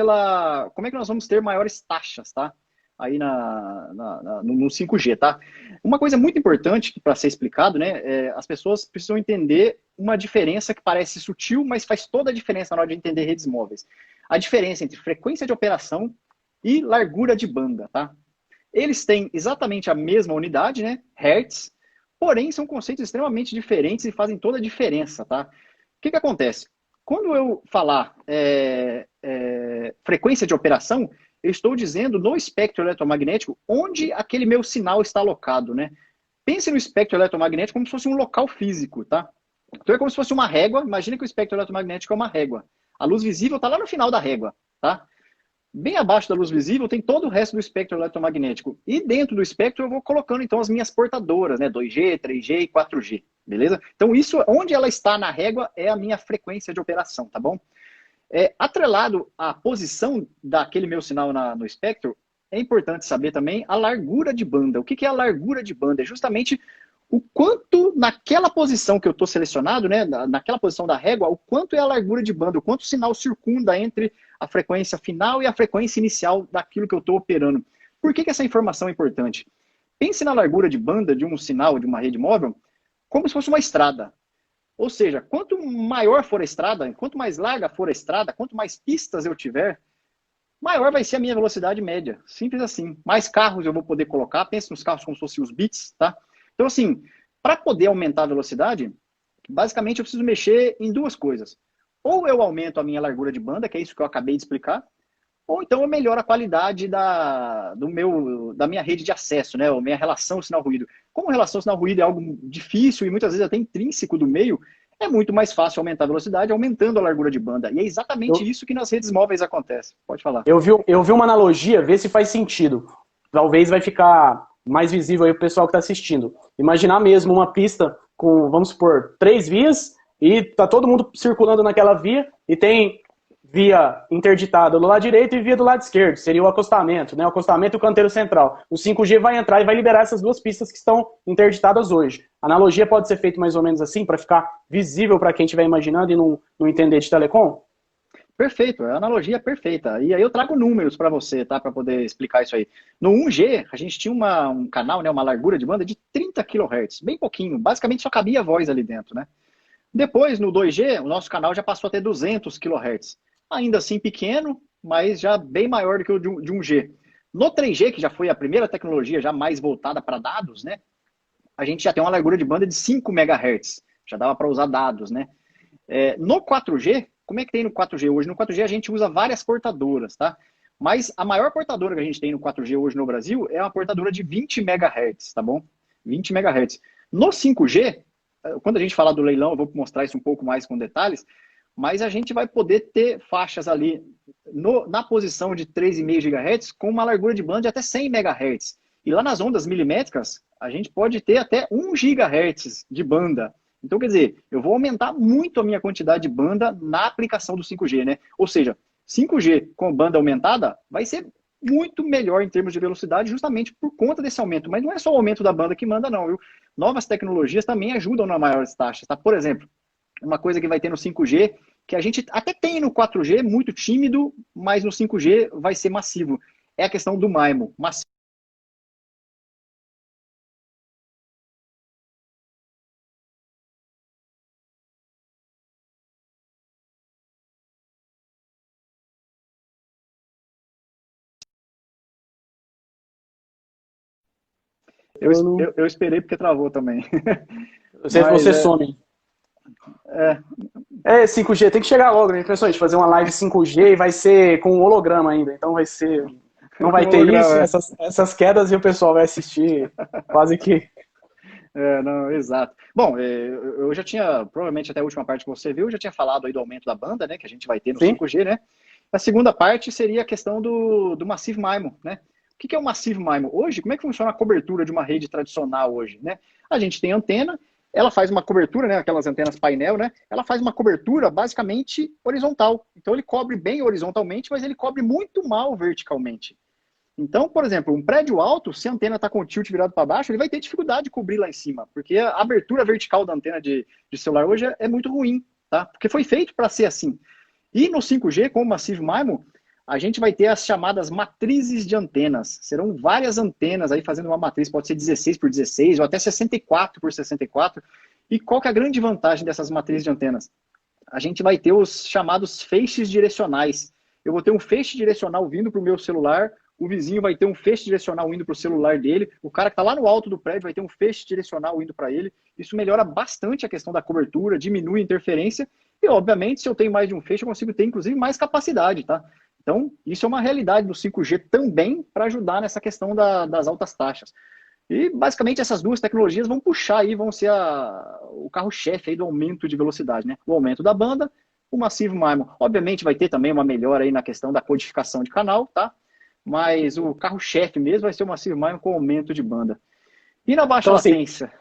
como é que nós vamos ter maiores taxas, tá? Aí no 5G, tá? Uma coisa muito importante para ser explicado, né? As pessoas precisam entender uma diferença que parece sutil, mas faz toda a diferença na hora de entender redes móveis. A diferença entre frequência de operação e largura de banda, tá? Eles têm exatamente a mesma unidade, né? Hertz, porém são conceitos extremamente diferentes e fazem toda a diferença, tá? O que acontece? Quando eu falar frequência de operação, eu estou dizendo no espectro eletromagnético onde aquele meu sinal está alocado, né? Pense no espectro eletromagnético como se fosse um local físico, tá? Então é como se fosse uma régua. Imagina que o espectro eletromagnético é uma régua. A luz visível está lá no final da régua, tá? Bem abaixo da luz visível tem todo o resto do espectro eletromagnético. E dentro do espectro eu vou colocando então as minhas portadoras, né? 2G, 3G e 4G. Beleza? Então, isso, onde ela está na régua, é a minha frequência de operação, tá bom? Atrelado à posição daquele meu sinal no espectro, é importante saber também a largura de banda. O que é a largura de banda? É justamente o quanto, naquela posição que eu estou selecionado, né, naquela posição da régua, o quanto é a largura de banda, o quanto o sinal circunda entre a frequência final e a frequência inicial daquilo que eu estou operando. Por que essa informação é importante? Pense na largura de banda de um sinal de uma rede móvel como se fosse uma estrada. Ou seja, quanto maior for a estrada, quanto mais larga for a estrada, quanto mais pistas eu tiver, maior vai ser a minha velocidade média. Simples assim. Mais carros eu vou poder colocar. Pense nos carros como se fossem os bits, tá? Então, assim, para poder aumentar a velocidade, basicamente eu preciso mexer em duas coisas. Ou eu aumento a minha largura de banda, que é isso que eu acabei de explicar, ou então eu melhoro a qualidade da minha rede de acesso, né? Ou minha relação sinal-ruído. Como relação sinal-ruído é algo difícil e muitas vezes até intrínseco do meio, é muito mais fácil aumentar a velocidade aumentando a largura de banda. E é exatamente
Eu,
isso que nas redes móveis acontece. Pode falar.
eu vi uma analogia, vê se faz sentido. Talvez vai ficar mais visível aí pro pessoal que está assistindo. Imaginar mesmo uma pista com, vamos supor, 3 vias e tá todo mundo circulando naquela via e tem via interditada do lado direito e via do lado esquerdo. Seria o acostamento, né? O acostamento e o canteiro central. O 5G vai entrar e vai liberar essas duas pistas que estão interditadas hoje. A analogia pode ser feita mais ou menos assim, para ficar visível para quem estiver imaginando e não entender de telecom?
Perfeito, a analogia é perfeita. E aí eu trago números para você, tá? Para poder explicar isso aí. No 1G, a gente tinha um canal, né? Uma largura de banda de 30 kHz, bem pouquinho. Basicamente só cabia voz ali dentro, né? Depois, no 2G, o nosso canal já passou a ter 200 kHz. Ainda assim pequeno, mas já bem maior do que o de 1G. No 3G, que já foi a primeira tecnologia já mais voltada para dados, né? A gente já tem uma largura de banda de 5 MHz. Já dava para usar dados, né? No 4G, como é que tem no 4G hoje? No 4G a gente usa várias portadoras, tá? Mas a maior portadora que a gente tem no 4G hoje no Brasil é uma portadora de 20 MHz, tá bom? 20 MHz. No 5G, quando a gente falar do leilão, eu vou mostrar isso um pouco mais com detalhes, mas a gente vai poder ter faixas ali na posição de 3,5 GHz com uma largura de banda de até 100 MHz. E lá nas ondas milimétricas, a gente pode ter até 1 GHz de banda. Então, quer dizer, eu vou aumentar muito a minha quantidade de banda na aplicação do 5G, né? Ou seja, 5G com banda aumentada vai ser muito melhor em termos de velocidade justamente por conta desse aumento. Mas não é só o aumento da banda que manda, não, viu? Novas tecnologias também ajudam nas maiores taxas, tá? Por exemplo, uma coisa que vai ter no 5G, que a gente até tem no 4G, muito tímido, mas no 5G vai ser massivo. É a questão do MIMO. Massivo. Eu,
Eu não.
eu esperei porque travou também.
Você,
Mas
você some.
é,
5G, tem que chegar logo, né? Pessoal, a gente fazer uma live 5G e vai ser com holograma ainda. Então vai ser. Não vai
com
ter isso,
holograma,
essas quedas e o pessoal vai assistir quase que.
não, exato. Bom, eu já tinha, provavelmente até a última parte que você viu, eu já tinha falado aí do aumento da banda, né, que a gente vai ter no
Sim?
5G, né? A segunda parte seria a questão do Massive MIMO, né? O que é o Massive MIMO? Hoje, como é que funciona a cobertura de uma rede tradicional hoje, né? A gente tem antena, ela faz uma cobertura, né, aquelas antenas painel, né? Ela faz uma cobertura basicamente horizontal. Então ele cobre bem horizontalmente, mas ele cobre muito mal verticalmente. Então, por exemplo, um prédio alto, se a antena está com o tilt virado para baixo, ele vai ter dificuldade de cobrir lá em cima, porque a abertura vertical da antena de celular hoje é muito ruim, tá? Porque foi feito para ser assim. E no 5G, com o Massive MIMO, a gente vai ter as chamadas matrizes de antenas. Serão várias antenas aí fazendo uma matriz, pode ser 16 por 16 ou até 64 por 64. E qual que é a grande vantagem dessas matrizes de antenas? A gente vai ter os chamados feixes direcionais. Eu vou ter um feixe direcional vindo para o meu celular, o vizinho vai ter um feixe direcional indo para o celular dele, o cara que está lá no alto do prédio vai ter um feixe direcional indo para ele. Isso melhora bastante a questão da cobertura, diminui a interferência e, obviamente, se eu tenho mais de um feixe, eu consigo ter, inclusive, mais capacidade, tá? Então, isso é uma realidade do 5G também para ajudar nessa questão das altas taxas. E, basicamente, essas duas tecnologias vão puxar aí, vão ser o carro-chefe aí do aumento de velocidade, né? O aumento da banda, o Massive MIMO. Obviamente, vai ter também uma melhora aí na questão da codificação de canal, tá? Mas o carro-chefe mesmo vai ser o Massive MIMO com aumento de banda. E na baixa
Então, assim,
latência?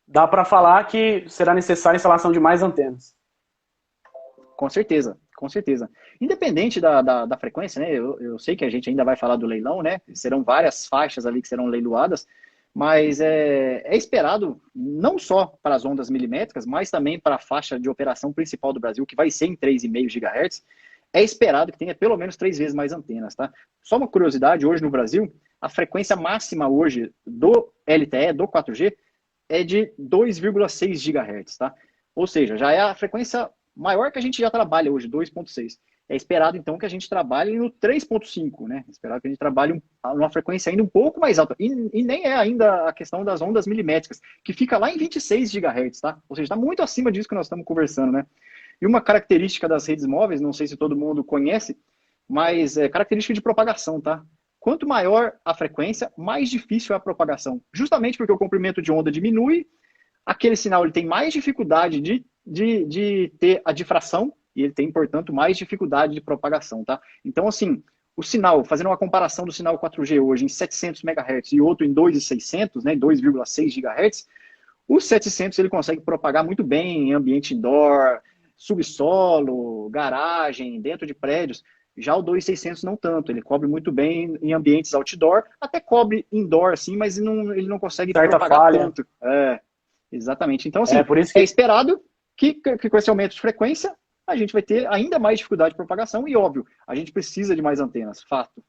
dá para falar que será necessária a instalação de mais antenas.
Com certeza, com certeza. Independente da frequência, né? Eu sei que a gente ainda vai falar do leilão, né? Serão várias faixas ali que serão leiloadas, mas é esperado não só para as ondas milimétricas, mas também para a faixa de operação principal do Brasil, que vai ser em 3,5 GHz, é esperado que tenha pelo menos 3 vezes mais antenas, tá? Só uma curiosidade, hoje no Brasil, a frequência máxima hoje do LTE, do 4G, é de 2,6 GHz, tá? Ou seja, já é a frequência maior que a gente já trabalha hoje, 2,6. É esperado, então, que a gente trabalhe no 3,5, né? É esperado que a gente trabalhe uma frequência ainda um pouco mais alta. E nem é ainda a questão das ondas milimétricas, que fica lá em 26 GHz, tá? Ou seja, está muito acima disso que nós estamos conversando, né? E uma característica das redes móveis, não sei se todo mundo conhece, mas é característica de propagação, tá? Quanto maior a frequência, mais difícil é a propagação. Justamente porque o comprimento de onda diminui, aquele sinal ele tem mais dificuldade de ter a difração, e ele tem, portanto, mais dificuldade de propagação, tá? Então, assim, o sinal, fazendo uma comparação do sinal 4G hoje em 700 MHz e outro em 2.600, né, 2,6 GHz, o 700 ele consegue propagar muito bem em ambiente indoor, subsolo, garagem, dentro de prédios. Já o 2.600 não tanto, ele cobre muito bem em ambientes outdoor, até cobre indoor, assim, mas ele não consegue
Certa
propagar
falha.
tanto. Exatamente. Então, assim,
Por isso que...
esperado que com esse aumento de frequência, a gente vai ter ainda mais dificuldade de propagação e, óbvio, a gente precisa de mais antenas, fato.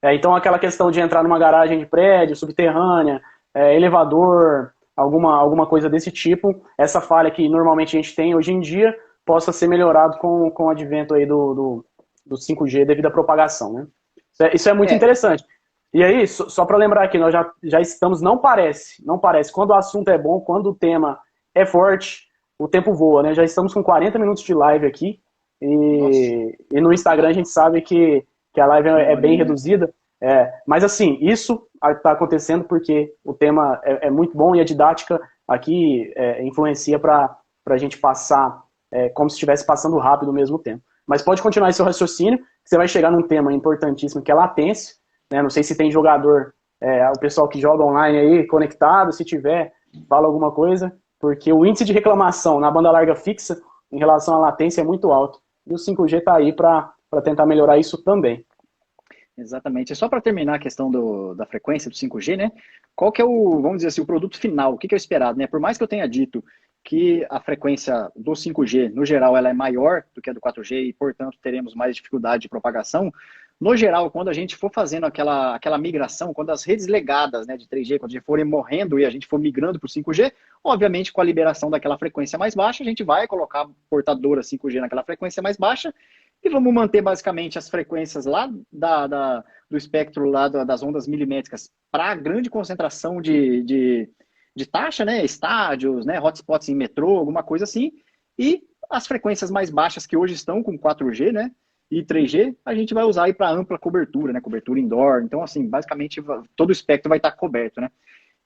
Então aquela questão de entrar numa garagem de prédio, subterrânea, elevador, alguma coisa desse tipo, essa falha que normalmente a gente tem hoje em dia, possa ser melhorado com o advento aí do 5G devido à propagação, né? Isso é muito interessante. E aí, só para lembrar aqui, nós já estamos, não parece, quando o assunto é bom, quando o tema é forte, o tempo voa, né? Já estamos com 40 minutos de live aqui, e no Instagram a gente sabe que a live é bem reduzida, mas assim, isso está acontecendo porque o tema é muito bom e a didática aqui influencia para a gente passar como se estivesse passando rápido ao mesmo tempo. Mas pode continuar esse seu raciocínio, que você vai chegar num tema importantíssimo, que é latência, né? Não sei se tem jogador, o pessoal que joga online aí, conectado, se tiver, fala alguma coisa, porque o índice de reclamação na banda larga fixa em relação à latência é muito alto. E o 5G está aí para tentar melhorar isso também.
Exatamente. E só para terminar a questão da frequência do 5G, né? Qual que é o, vamos dizer assim, o produto final? O que é o esperado, né? Por mais que eu tenha dito que a frequência do 5G, no geral, ela é maior do que a do 4G e, portanto, teremos mais dificuldade de propagação, no geral, quando a gente for fazendo aquela migração, quando as redes legadas, né, de 3G, quando a gente forem morrendo e a gente for migrando para o 5G, obviamente, com a liberação daquela frequência mais baixa, a gente vai colocar portadora 5G naquela frequência mais baixa e vamos manter basicamente as frequências lá do espectro lá das ondas milimétricas para grande concentração de taxa, né, estádios, né, hotspots em metrô, alguma coisa assim, e as frequências mais baixas que hoje estão com 4G, né, e 3G, a gente vai usar aí para ampla cobertura, né, cobertura indoor. Então, assim, basicamente todo o espectro vai estar coberto, né.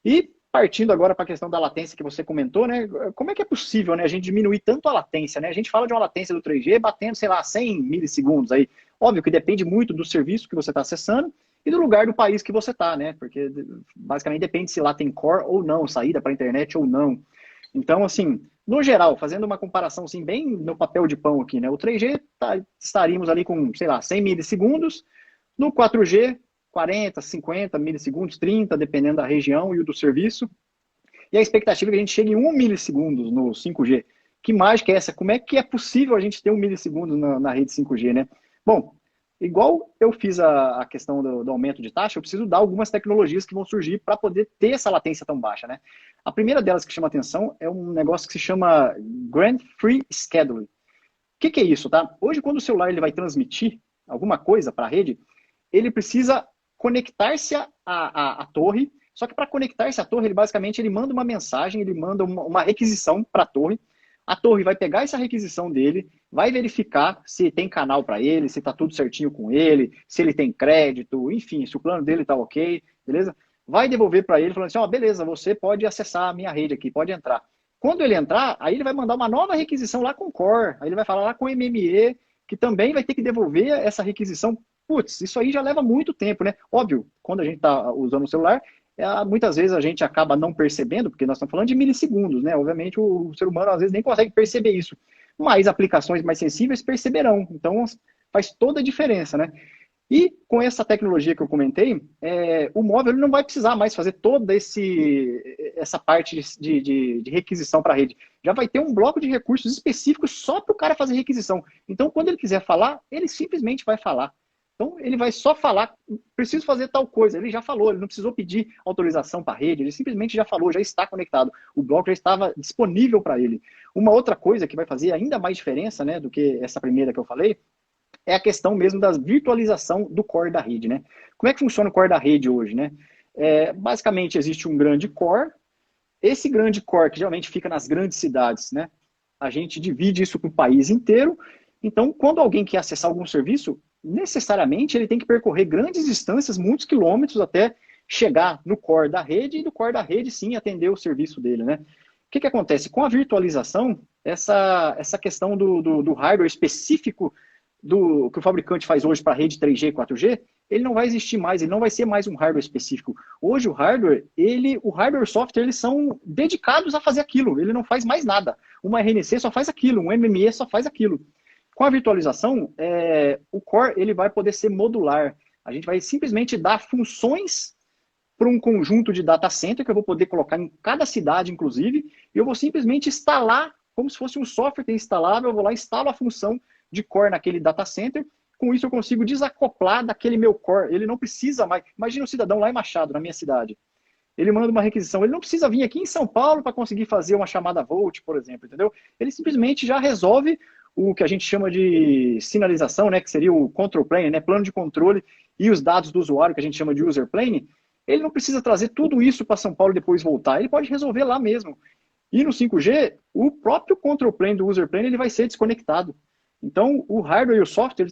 E partindo agora para a questão da latência que você comentou, né, como é que é possível, né, a gente diminuir tanto a latência, né? A gente fala de uma latência do 3G batendo, sei lá, 100 milissegundos aí. Óbvio que depende muito do serviço que você está acessando e do lugar do país que você está, né? Porque basicamente depende se lá tem core ou não, saída para a internet ou não. Então, assim, no geral, fazendo uma comparação assim, bem no papel de pão aqui, né? O 3G estaríamos ali com, sei lá, 100 milissegundos. No 4G, 40, 50 milissegundos, 30, dependendo da região e do serviço. E a expectativa é que a gente chegue em 1 milissegundos no 5G. Que mágica é essa? Como é que é possível a gente ter 1 milissegundo na rede 5G, né? Bom, igual eu fiz a questão do aumento de taxa, eu preciso dar algumas tecnologias que vão surgir para poder ter essa latência tão baixa, né? A primeira delas que chama atenção é um negócio que se chama Grant Free Scheduling. O que é isso, tá? Hoje, quando o celular ele vai transmitir alguma coisa para a rede, ele precisa conectar-se à torre, só que para conectar-se à torre, ele basicamente manda uma mensagem, ele manda uma requisição para a torre vai pegar essa requisição dele, vai verificar se tem canal para ele, se está tudo certinho com ele, se ele tem crédito, enfim, se o plano dele está ok, beleza? Vai devolver para ele falando assim, beleza, você pode acessar a minha rede aqui, pode entrar. Quando ele entrar, aí ele vai mandar uma nova requisição lá com o Core, aí ele vai falar lá com o MME, que também vai ter que devolver essa requisição. Putz, isso aí já leva muito tempo, né? Óbvio, quando a gente está usando o celular, muitas vezes a gente acaba não percebendo, porque nós estamos falando de milissegundos, né? Obviamente o ser humano às vezes nem consegue perceber isso, mas aplicações mais sensíveis perceberão, então faz toda a diferença, né? E com essa tecnologia que eu comentei, o móvel ele não vai precisar mais fazer toda essa parte de requisição para a rede. Já vai ter um bloco de recursos específicos só para o cara fazer requisição. Então, quando ele quiser falar, ele simplesmente vai falar. Então, ele vai só falar, preciso fazer tal coisa. Ele já falou, ele não precisou pedir autorização para a rede, ele simplesmente já falou, já está conectado. O bloco já estava disponível para ele. Uma outra coisa que vai fazer ainda mais diferença, né, do que essa primeira que eu falei, é a questão mesmo da virtualização do core da rede, né? Como é que funciona o core da rede hoje, né? Basicamente, existe um grande core. Esse grande core, que geralmente fica nas grandes cidades, né? A gente divide isso para o país inteiro. Então, quando alguém quer acessar algum serviço, necessariamente ele tem que percorrer grandes distâncias, muitos quilômetros, até chegar no core da rede, e do core da rede, sim, atender o serviço dele, né? O que acontece? Com a virtualização, essa questão do hardware específico que o fabricante faz hoje para a rede 3G e 4G, ele não vai existir mais, ele não vai ser mais um hardware específico. Hoje o hardware e o software, eles são dedicados a fazer aquilo, ele não faz mais nada. Uma RNC só faz aquilo, um MME só faz aquilo. Com a virtualização, o core ele vai poder ser modular. A gente vai simplesmente dar funções para um conjunto de data center que eu vou poder colocar em cada cidade, inclusive, e eu vou simplesmente instalar, como se fosse um software instalável, eu vou lá, instalo a função de core naquele data center. Com isso eu consigo desacoplar daquele meu core. Ele não precisa mais... Imagina um cidadão lá em Machado, na minha cidade. Ele manda uma requisição. Ele não precisa vir aqui em São Paulo para conseguir fazer uma chamada VoLTE, por exemplo, entendeu? Ele simplesmente já resolve o que a gente chama de sinalização, né, que seria o control plane, né, plano de controle, e os dados do usuário, que a gente chama de user plane. Ele não precisa trazer tudo isso para São Paulo e depois voltar. Ele pode resolver lá mesmo. E no 5G, o próprio control plane do user plane ele vai ser desconectado. Então, o hardware e o software...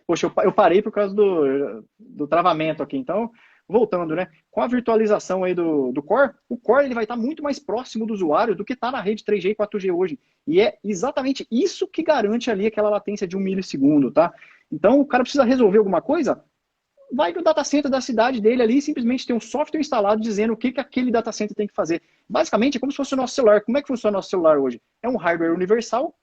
Poxa, eu parei por causa do travamento aqui. Então, voltando, né? Com a virtualização aí do core, o core ele vai estar muito mais próximo do usuário do que está na rede 3G e 4G hoje. E é exatamente isso que garante ali aquela latência de 1 milissegundo, tá? Então, o cara precisa resolver alguma coisa, vai no data center da cidade dele ali e simplesmente tem um software instalado dizendo o que aquele data center tem que fazer. Basicamente, é como se fosse o nosso celular. Como é que funciona o nosso celular hoje? É um hardware universal.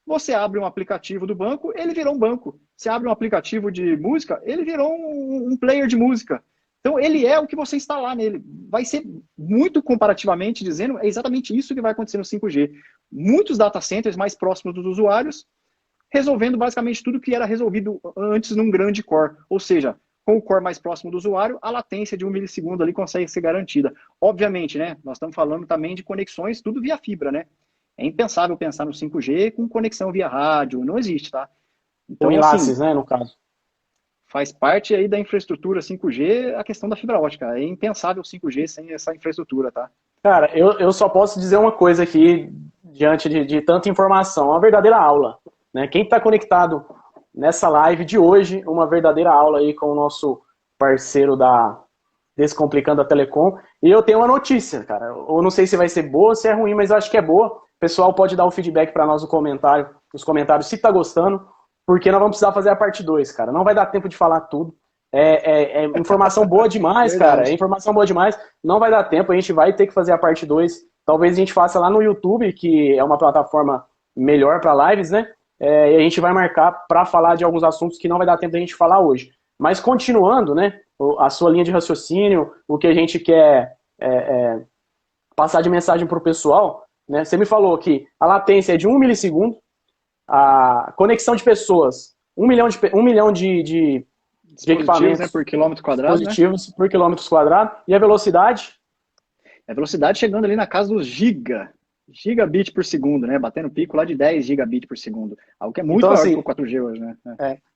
Você abre um aplicativo do banco, ele virou um banco. Você abre um aplicativo de música, ele virou um player de música. Então, ele é o que você instalar nele. Vai ser muito comparativamente dizendo, é exatamente isso que vai acontecer no 5G. Muitos data centers mais próximos dos usuários, resolvendo basicamente tudo que era resolvido antes num grande core. Ou seja, com o core mais próximo do usuário, a latência de 1 milissegundo ali consegue ser garantida. Obviamente, né? Nós estamos falando também de conexões, tudo via fibra, né? É impensável pensar no 5G com conexão via rádio, não existe, tá?
Ou
Então,
enlaces,
assim,
né, no caso.
faz parte aí da infraestrutura 5G a questão da fibra ótica. É impensável o 5G sem essa infraestrutura, tá?
Cara, eu só posso dizer uma coisa aqui, diante de tanta informação, uma verdadeira aula, né? Quem está conectado nessa live de hoje, uma verdadeira aula aí com o nosso parceiro da Descomplicando a Telecom. E eu tenho uma notícia, cara. Eu não sei se vai ser boa ou se é ruim, mas eu acho que é boa. O pessoal pode dar um feedback para nós nos comentários se tá gostando, porque nós vamos precisar fazer a parte 2, cara. Não vai dar tempo de falar tudo. É informação boa demais, cara. É informação boa demais. Não vai dar tempo, a gente vai ter que fazer a parte 2. Talvez a gente faça lá no YouTube, que é uma plataforma melhor para lives, né? E a gente vai marcar para falar de alguns assuntos que não vai dar tempo da gente falar hoje. Mas continuando, né? A sua linha de raciocínio, o que a gente quer passar de mensagem para o pessoal, né? Você me falou que a latência é de 1 milissegundo, a conexão de pessoas, 1 milhão de equipamentos,
né, por quilômetro quadrado,
dispositivos, né? Por quilômetros quadrados, e a velocidade?
A velocidade chegando ali na casa dos gigabit por segundo, né? Batendo pico lá de 10 gigabit por segundo. Algo que é muito
então,
maior
assim,
que o 4G hoje, né?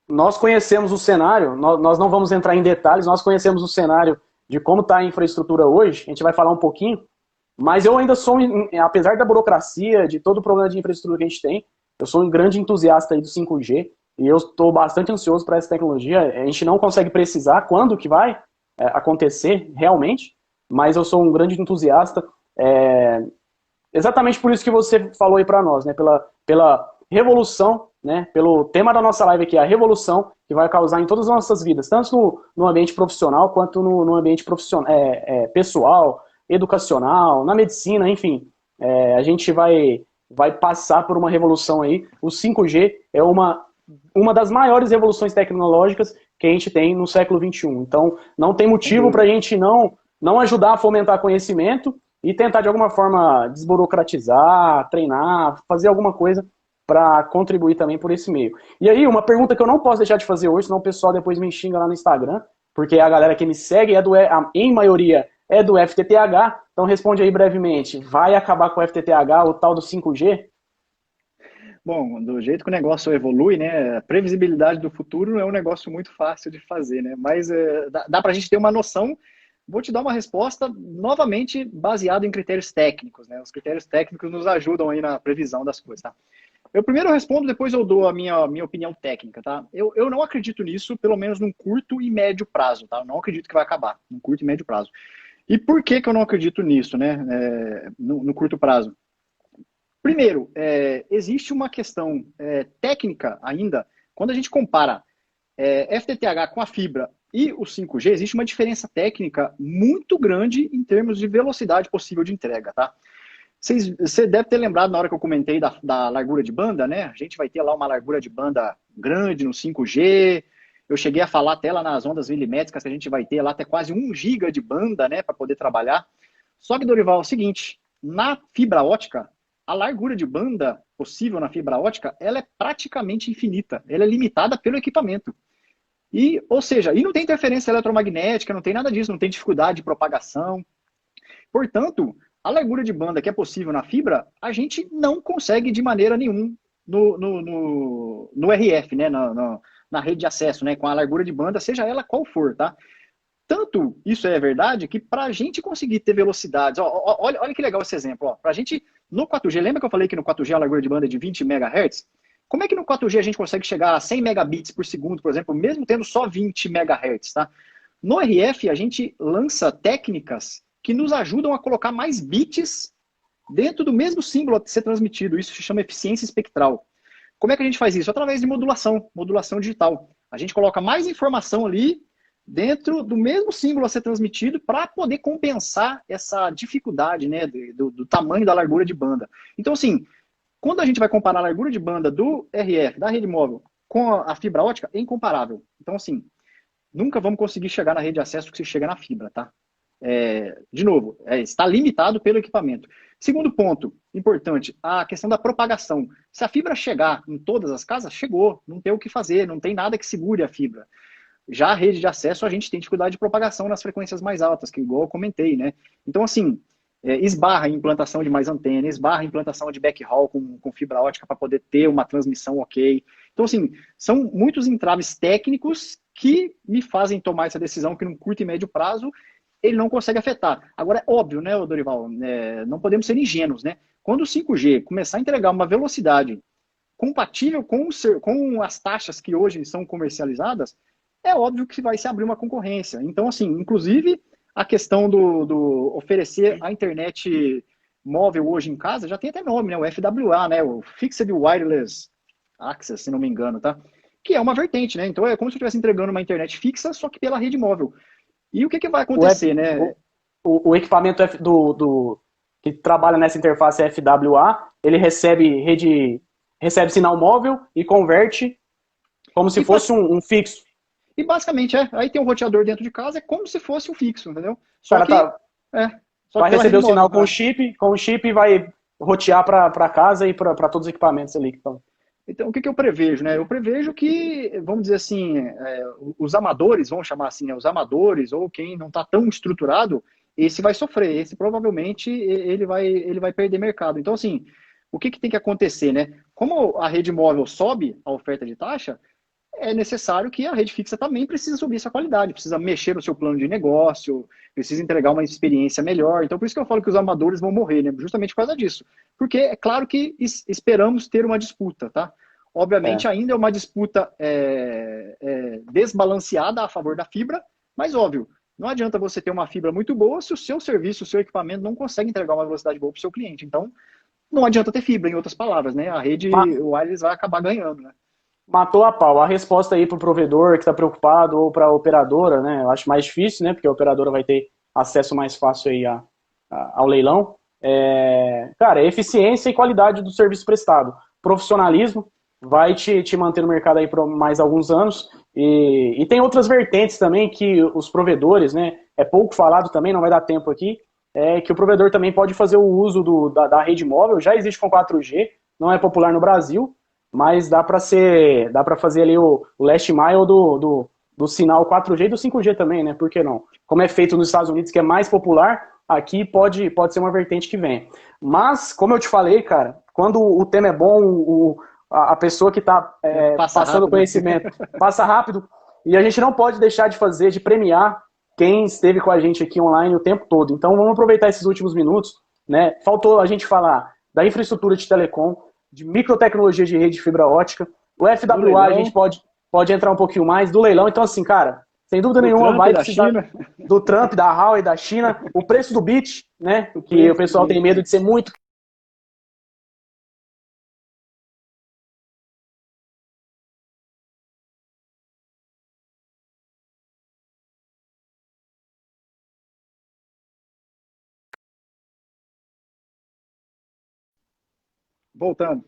Nós conhecemos o cenário, nós não vamos entrar em detalhes, nós conhecemos o cenário de como está a infraestrutura hoje, a gente vai falar um pouquinho, mas eu ainda sou, apesar da burocracia, de todo o problema de infraestrutura que a gente tem, eu sou um grande entusiasta aí do 5G, e eu estou bastante ansioso para essa tecnologia. A gente não consegue precisar quando que vai acontecer realmente, mas eu sou um grande entusiasta, exatamente por isso que você falou aí para nós, né? Pela revolução, né? Pelo tema da nossa live aqui, a revolução que vai causar em todas as nossas vidas, tanto no ambiente profissional quanto no ambiente pessoal, educacional, na medicina, enfim. A gente vai passar por uma revolução aí. O 5G é uma uma das maiores revoluções tecnológicas que a gente tem no século XXI. Então, não tem motivo para a gente não ajudar a fomentar conhecimento e tentar, de alguma forma, desburocratizar, treinar, fazer alguma coisa para contribuir também por esse meio. E aí, uma pergunta que eu não posso deixar de fazer hoje, senão o pessoal depois me xinga lá no Instagram, porque a galera que me segue, em maioria, é do FTTH, então responde aí brevemente, vai acabar com o FTTH, o tal do 5G?
Bom, do jeito que o negócio evolui, né, a previsibilidade do futuro é um negócio muito fácil de fazer, né, mas dá para a gente ter uma noção. Vou te dar uma resposta novamente baseada em critérios técnicos, né, os critérios técnicos nos ajudam aí na previsão das coisas, tá? Eu primeiro respondo, depois eu dou a minha opinião técnica, tá? Eu não acredito nisso, pelo menos num curto e médio prazo, tá? Eu não acredito que vai acabar, num curto e médio prazo. E por que eu não acredito nisso, né, no curto prazo? Primeiro, existe uma questão técnica ainda, quando a gente compara FTTH com a fibra e o 5G, existe uma diferença técnica muito grande em termos de velocidade possível de entrega, tá? Você deve ter lembrado na hora que eu comentei da largura de banda, né? A gente vai ter lá uma largura de banda grande no 5G, eu cheguei a falar até lá nas ondas milimétricas que a gente vai ter lá até quase 1 giga de banda, né, para poder trabalhar. Só que, Dorival, é o seguinte, na fibra ótica, a largura de banda possível na fibra ótica, ela é praticamente infinita. Ela é limitada pelo equipamento. Ou seja, não tem interferência eletromagnética, não tem nada disso, não tem dificuldade de propagação. Portanto, a largura de banda que é possível na fibra, a gente não consegue de maneira nenhuma no RF, né? Na rede de acesso, né? Com a largura de banda, seja ela qual for, tá? Tanto isso é verdade que para a gente conseguir ter velocidades, olha que legal esse exemplo, para a gente, no 4G, lembra que eu falei que no 4G a largura de banda é de 20 MHz? Como é que no 4G a gente consegue chegar a 100 megabits por segundo, por exemplo, mesmo tendo só 20 MHz, tá? No RF a gente lança técnicas que nos ajudam a colocar mais bits dentro do mesmo símbolo a ser transmitido, isso se chama eficiência espectral. Como é que a gente faz isso? Através de modulação digital. A gente coloca mais informação ali dentro do mesmo símbolo a ser transmitido para poder compensar essa dificuldade, né, do tamanho da largura de banda. Então, assim, quando a gente vai comparar a largura de banda do RF, da rede móvel, com a fibra ótica, é incomparável. Então, assim, nunca vamos conseguir chegar na rede de acesso que se chega na fibra, tá? De novo, está limitado pelo equipamento. Segundo ponto, importante, a questão da propagação. Se a fibra chegar em todas as casas, chegou, não tem o que fazer, não tem nada que segure a fibra. Já a rede de acesso, a gente tem dificuldade de propagação nas frequências mais altas, que igual eu comentei, né? Então, assim, esbarra em implantação de mais antena, esbarra em implantação de backhaul com fibra ótica para poder ter uma transmissão ok. Então, assim, são muitos entraves técnicos que me fazem tomar essa decisão que num curto e médio prazo ele não consegue afetar. Agora, é óbvio, né, Dorival, não podemos ser ingênuos, né? Quando o 5G começar a entregar uma velocidade compatível com as taxas que hoje são comercializadas, é óbvio que vai se abrir uma concorrência. Então, assim, inclusive, a questão do oferecer a internet móvel hoje em casa já tem até nome, né? O FWA, né? O Fixed Wireless Access, se não me engano, tá? Que é uma vertente, né? Então é como se eu estivesse entregando uma internet fixa, só que pela rede móvel. E o que vai acontecer, né?
O equipamento que trabalha nessa interface FWA, ele recebe sinal móvel e converte como se fosse um fixo.
E basicamente, aí tem um roteador dentro de casa, é como se fosse um fixo, entendeu?
Só que vai receber o sinal com o chip e vai rotear para casa e para todos os equipamentos ali que estão.
Então, o que eu prevejo, né? Eu prevejo que, vamos dizer assim, os amadores, vamos chamar assim, né? Os amadores ou quem não está tão estruturado, esse vai sofrer, esse provavelmente ele vai perder mercado. Então, assim, o que tem que acontecer, né? Como a rede móvel sobe a oferta de taxa, é necessário que a rede fixa também precisa subir essa qualidade, precisa mexer no seu plano de negócio, precisa entregar uma experiência melhor. Então, por isso que eu falo que os amadores vão morrer, né? Justamente por causa disso. Porque é claro que esperamos ter uma disputa, tá? Obviamente, ainda é uma disputa desbalanceada a favor da fibra, mas óbvio, não adianta você ter uma fibra muito boa se o seu serviço, o seu equipamento não consegue entregar uma velocidade boa para o seu cliente. Então, não adianta ter fibra, em outras palavras, né? A rede wireless vai acabar ganhando, né?
Matou a pau. A resposta aí para o provedor que está preocupado ou para a operadora, né? Eu acho mais difícil, né? Porque a operadora vai ter acesso mais fácil aí ao leilão. Cara, é eficiência e qualidade do serviço prestado. Profissionalismo. vai te manter no mercado aí por mais alguns anos. E tem outras vertentes também que os provedores, né, é pouco falado também, não vai dar tempo aqui, é que o provedor também pode fazer o uso da rede móvel, já existe com 4G, não é popular no Brasil, mas dá para fazer ali o last mile do sinal 4G e do 5G também, né? Por que não? Como é feito nos Estados Unidos, que é mais popular, aqui pode ser uma vertente que vem. Mas, como eu te falei, cara, quando o tema é bom, a pessoa que está passando
rápido.
Conhecimento passa rápido, e a gente não pode deixar de fazer, de premiar quem esteve com a gente aqui online o tempo todo. Então vamos aproveitar esses últimos minutos, né? Faltou a gente falar da infraestrutura de telecom, de microtecnologia de rede de fibra ótica, o FWA a gente pode entrar um pouquinho mais, do leilão. Então assim, cara, sem dúvida nenhuma vai precisar do Trump, da Huawei, da China, o preço do bit, né? Que o pessoal tem medo de ser muito.
Voltando.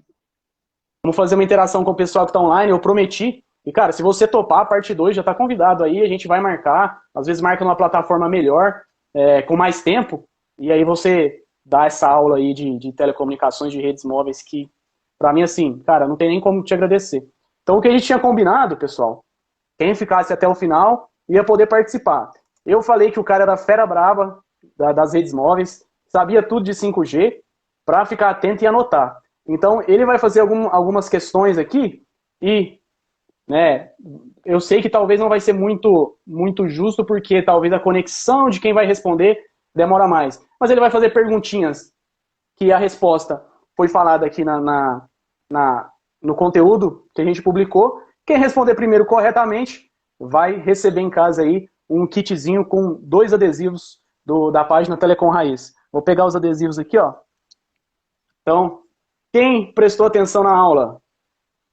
Vamos fazer uma interação com o pessoal que está online, eu prometi. E, cara, se você topar a parte 2, já está convidado aí, a gente vai marcar. Às vezes marca numa plataforma melhor, com mais tempo, e aí você dá essa aula aí de telecomunicações, de redes móveis, que, para mim, assim, cara, não tem nem como te agradecer. Então, o que a gente tinha combinado, pessoal, quem ficasse até o final ia poder participar. Eu falei que o cara era fera brava das redes móveis, sabia tudo de 5G, para ficar atento e anotar. Então, ele vai fazer algumas questões aqui e, né, eu sei que talvez não vai ser muito justo, porque talvez a conexão de quem vai responder demora mais. Mas ele vai fazer perguntinhas que a resposta foi falada aqui no conteúdo que a gente publicou. Quem responder primeiro corretamente vai receber em casa aí um kitzinho com 2 adesivos da página Telecom Raiz. Vou pegar os adesivos aqui, ó. Então, quem prestou atenção na aula,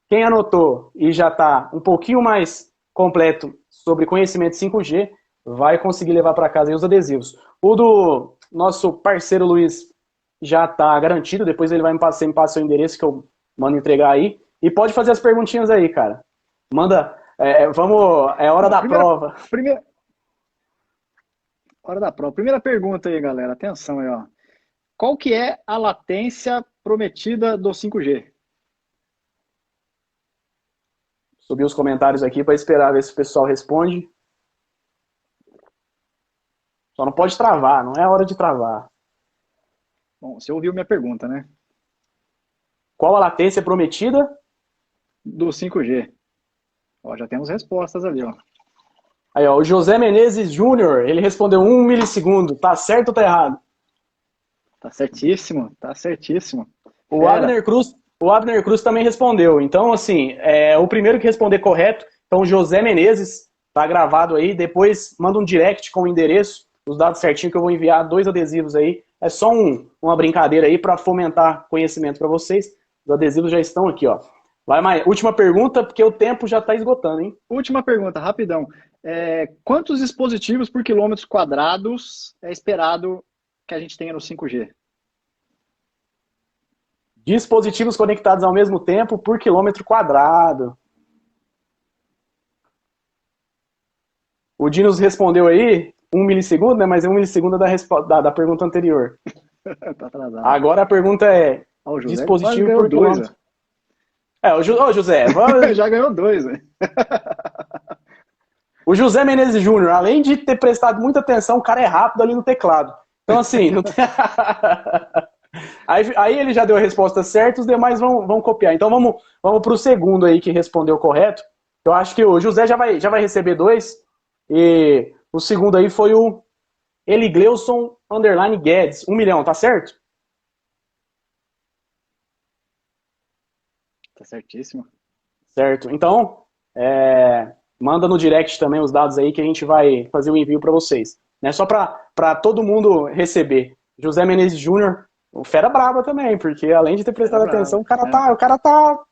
quem anotou e já está um pouquinho mais completo sobre conhecimento 5G, vai conseguir levar para casa aí os adesivos. O do nosso parceiro Luiz já está garantido, depois ele vai me passar o endereço que eu mando entregar aí. E pode fazer as perguntinhas aí, cara. Manda, é hora da prova.
Hora da prova. Primeira pergunta aí, galera, atenção aí, ó. Qual que é a latência prometida do 5G?
Subi os comentários aqui para esperar ver se o pessoal responde. Só não pode travar, não é hora de travar.
Bom, você ouviu minha pergunta, né?
Qual a latência prometida?
Do 5G. Ó, já temos respostas ali, ó.
Aí, ó, o José Menezes Júnior, ele respondeu 1 milissegundo. Tá certo ou tá errado?
Tá certíssimo, tá certíssimo.
O Abner Cruz também respondeu. Então, assim, o primeiro que responder correto, então José Menezes, tá gravado aí, depois manda um direct com o endereço, os dados certinho que eu vou enviar 2 adesivos aí. É só uma brincadeira aí para fomentar conhecimento para vocês. Os adesivos já estão aqui, ó. Vai, Maia. Última pergunta, porque o tempo já tá esgotando, hein?
Última pergunta, rapidão. Quantos dispositivos por quilômetros quadrados é esperado que a gente tenha no 5G?
Dispositivos conectados ao mesmo tempo por quilômetro quadrado. O Dinos respondeu aí 1 milissegundo, né? Mas é 1 milissegundo da pergunta anterior.
Tá atrasado.
Agora a pergunta é
o José
dispositivo por quilômetro. José,
já ganhou 2, né?
O José Menezes Júnior, além de ter prestado muita atenção, o cara é rápido ali no teclado. Então, assim, não tem... aí ele já deu a resposta certa, os demais vão copiar. Então, vamos para o segundo aí que respondeu correto. Eu acho que o José já vai receber 2. E o segundo aí foi o Eligleuson _ Guedes. 1 milhão, tá certo?
Tá certíssimo.
Certo. Então, manda no direct também os dados aí que a gente vai fazer o envio para vocês. Né? Só para todo mundo receber. José Menezes Júnior, o fera brava também, porque além de ter prestado atenção, o cara tá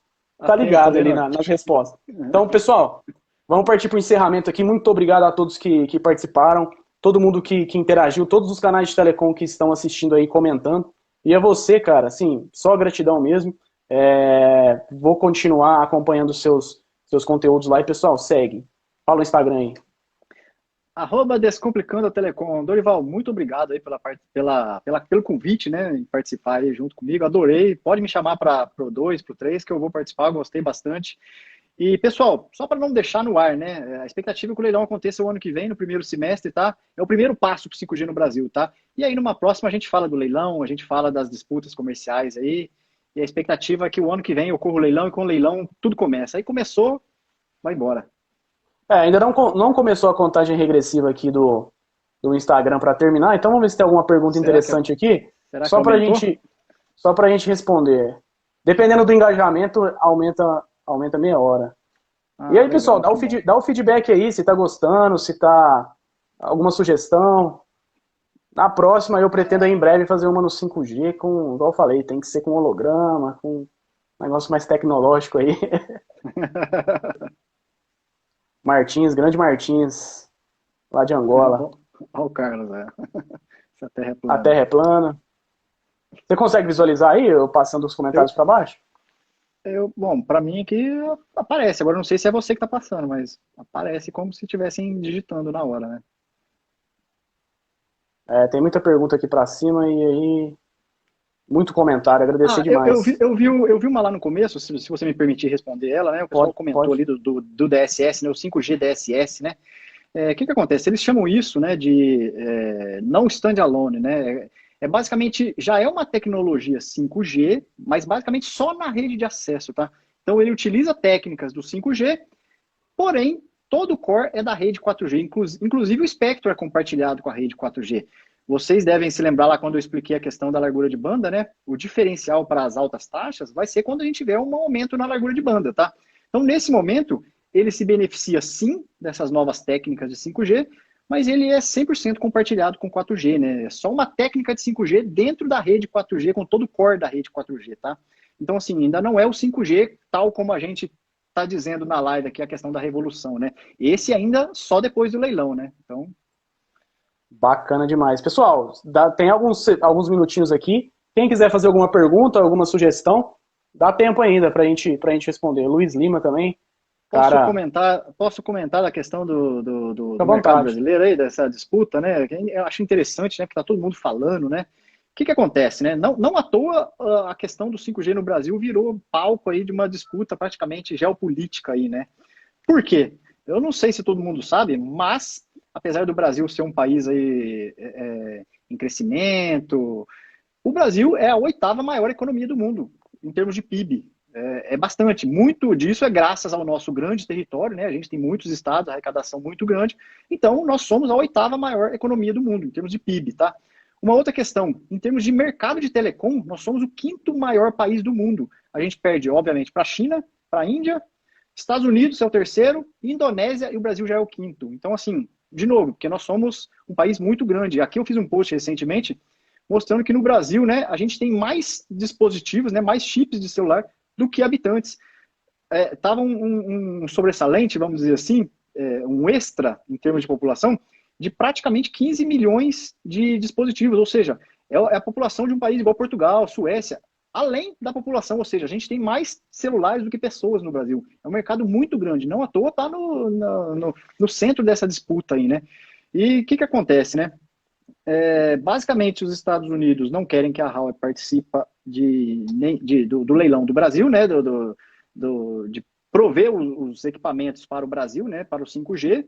ligado ali nas respostas. Então, pessoal, vamos partir para o encerramento aqui. Muito obrigado a todos que participaram, todo mundo que interagiu, todos os canais de telecom que estão assistindo aí, comentando. E a você, cara, assim, só gratidão mesmo. Vou continuar acompanhando seus conteúdos lá. E, pessoal, segue. Fala o Instagram aí.
@Descomplicando a Telecom. Dorival, muito obrigado aí pelo convite, né, em participar aí junto comigo. Adorei. Pode me chamar para o 2, para o 3, que eu vou participar. Gostei bastante. E, pessoal, só para não deixar no ar, né? A expectativa é que o leilão aconteça o ano que vem, no primeiro semestre, tá? É o primeiro passo para o 5G no Brasil, tá? E aí, numa próxima, a gente fala do leilão, a gente fala das disputas comerciais aí. E a expectativa é que o ano que vem ocorra o leilão e com o leilão tudo começa. Aí começou, vai embora.
Ainda não começou a contagem regressiva aqui do Instagram para terminar, então vamos ver se tem alguma pergunta interessante aqui.
Será que
Só
aumentou?
para a gente responder. Dependendo do engajamento, aumenta meia hora. E aí,
Legal,
pessoal, dá o feedback aí, se tá gostando, se tá alguma sugestão. Na próxima, eu pretendo aí em breve fazer uma no 5G com, igual eu falei, tem que ser com holograma, com um negócio mais tecnológico aí. Martins, grande Martins, lá de Angola.
Olha o Carlos, Essa terra é
A
plana.
Terra é plana. Você consegue visualizar aí, eu passando os comentários para baixo?
Bom, para mim aqui aparece. Agora eu não sei se é você que tá passando, mas aparece como se estivessem digitando na hora, né?
Tem muita pergunta aqui para cima e aí muito comentário, agradecer demais.
Eu vi uma lá no começo, se você me permitir responder ela, né? O pessoal comentou ali do DSS, né? O 5G DSS, né? O que acontece? Eles chamam isso, né, de não standalone, né? Basicamente, já é uma tecnologia 5G, mas basicamente só na rede de acesso, tá? Então ele utiliza técnicas do 5G, porém, todo o core é da rede 4G, inclusive o espectro é compartilhado com a rede 4G. Vocês devem se lembrar lá quando eu expliquei a questão da largura de banda, né? O diferencial para as altas taxas vai ser quando a gente tiver um aumento na largura de banda, tá? Então, nesse momento, ele se beneficia sim dessas novas técnicas de 5G, mas ele é 100% compartilhado com 4G, né? É só uma técnica de 5G dentro da rede 4G, com todo o core da rede 4G, tá? Então, assim, ainda não é o 5G tal como a gente está dizendo na live aqui, a questão da revolução, né? Esse ainda só depois do leilão, né? Então...
Bacana demais. Pessoal, tem alguns minutinhos aqui. Quem quiser fazer alguma pergunta, alguma sugestão, dá tempo ainda pra gente responder. Luiz Lima também.
Posso comentar da questão do
vontade.
mercado brasileiro aí, dessa disputa, né? Eu acho interessante, né? Que tá todo mundo falando, né? O que acontece, né? Não à toa a questão do 5G no Brasil virou palco aí de uma disputa praticamente geopolítica aí, né? Por quê? Eu não sei se todo mundo sabe, mas apesar do Brasil ser um país aí em crescimento, o Brasil é a 8ª maior economia do mundo em termos de PIB. É bastante. Muito disso é graças ao nosso grande território, né? A gente tem muitos estados, arrecadação muito grande. Então, nós somos a 8ª maior economia do mundo, em termos de PIB, tá? Uma outra questão, em termos de mercado de telecom, nós somos o 5º maior país do mundo. A gente perde, obviamente, para a China, para a Índia, Estados Unidos é o 3º, Indonésia e o Brasil já é o 5º. Então, assim, de novo, porque nós somos um país muito grande. Aqui eu fiz um post recentemente mostrando que no Brasil, né, a gente tem mais dispositivos, né, mais chips de celular do que habitantes. Tava um sobressalente, vamos dizer assim, um extra em termos de população, de praticamente 15 milhões de dispositivos, ou seja, é a população de um país igual Portugal, Suécia, além da população, ou seja, a gente tem mais celulares do que pessoas no Brasil. É um mercado muito grande, não à toa está no centro dessa disputa aí, né? E o que acontece, né? Basicamente, os Estados Unidos não querem que a Huawei participe do leilão do Brasil, né? De prover os equipamentos para o Brasil, né? Para o 5G.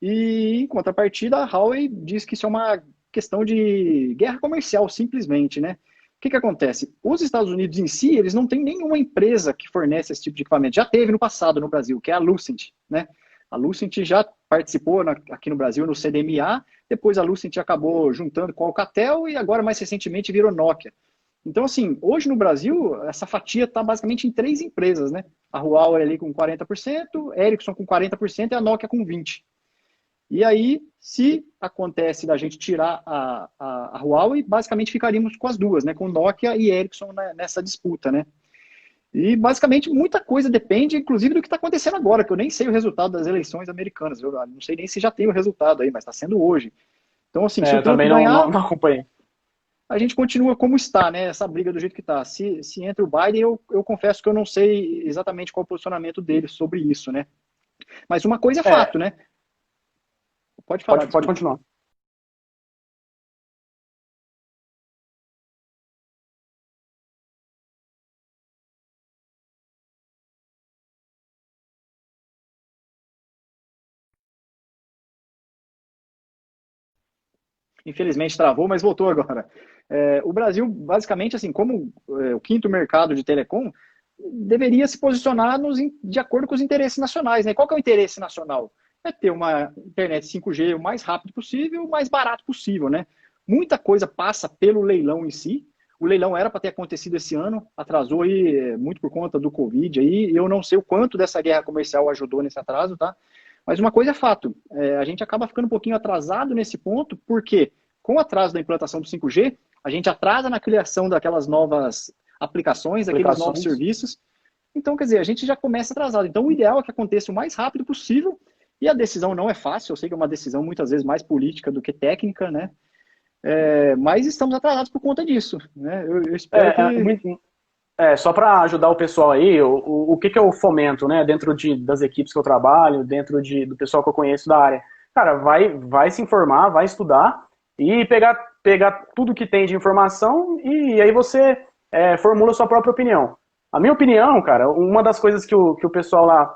E, em contrapartida, a Huawei diz que isso é uma questão de guerra comercial, simplesmente, né? O que acontece? Os Estados Unidos em si, eles não têm nenhuma empresa que fornece esse tipo de equipamento. Já teve no passado no Brasil, que é a Lucent, né? A Lucent já participou aqui no Brasil no CDMA, depois a Lucent acabou juntando com a Alcatel e agora, mais recentemente, virou Nokia. Então, assim, hoje no Brasil, essa fatia está basicamente em 3 empresas, né? A Huawei ali com 40%, a Ericsson com 40% e a Nokia com 20%. E aí, se acontece da gente tirar a Huawei, basicamente ficaríamos com as duas, né? Com Nokia e Ericsson nessa disputa, né? E basicamente muita coisa depende, inclusive, do que está acontecendo agora, que eu nem sei o resultado das eleições americanas. Eu não sei nem se já tem o resultado aí, mas está sendo hoje. Então, assim, se o Trump
também
ganhar...
não acompanhei.
a gente continua como está, né? Essa briga do jeito que está. Se entra o Biden, eu confesso que eu não sei exatamente qual é o posicionamento dele sobre isso, né? Mas uma coisa é
É,
fato, né? Pode falar,
pode
desculpa.
continuar.
Infelizmente travou, mas voltou agora. O Brasil, basicamente, assim, como o quinto mercado de telecom, deveria se posicionar de acordo com os interesses nacionais, né? Qual que é o interesse nacional? É ter uma internet 5G o mais rápido possível, o mais barato possível, né? Muita coisa passa pelo leilão em si. O leilão era para ter acontecido esse ano, atrasou aí muito por conta do Covid aí. Eu não sei o quanto dessa guerra comercial ajudou nesse atraso, tá? Mas uma coisa é fato, a gente acaba ficando um pouquinho atrasado nesse ponto, porque com o atraso da implantação do 5G, a gente atrasa na criação daquelas novas aplicações, daqueles novos
Aplicações.
serviços. Então, quer dizer, a gente já começa atrasado. Então, o ideal é que aconteça o mais rápido possível, e a decisão não é fácil, eu sei que é uma decisão muitas vezes mais política do que técnica, né? Mas estamos atrasados por conta disso, né? Eu espero
É, é,
que...
muito- Só para ajudar o pessoal aí, o que que eu fomento, né, dentro das equipes que eu trabalho, do pessoal que eu conheço da área. Cara, vai se informar, vai estudar e pegar tudo que tem de informação e aí você formula a sua própria opinião. A minha opinião, cara, uma das coisas que o pessoal lá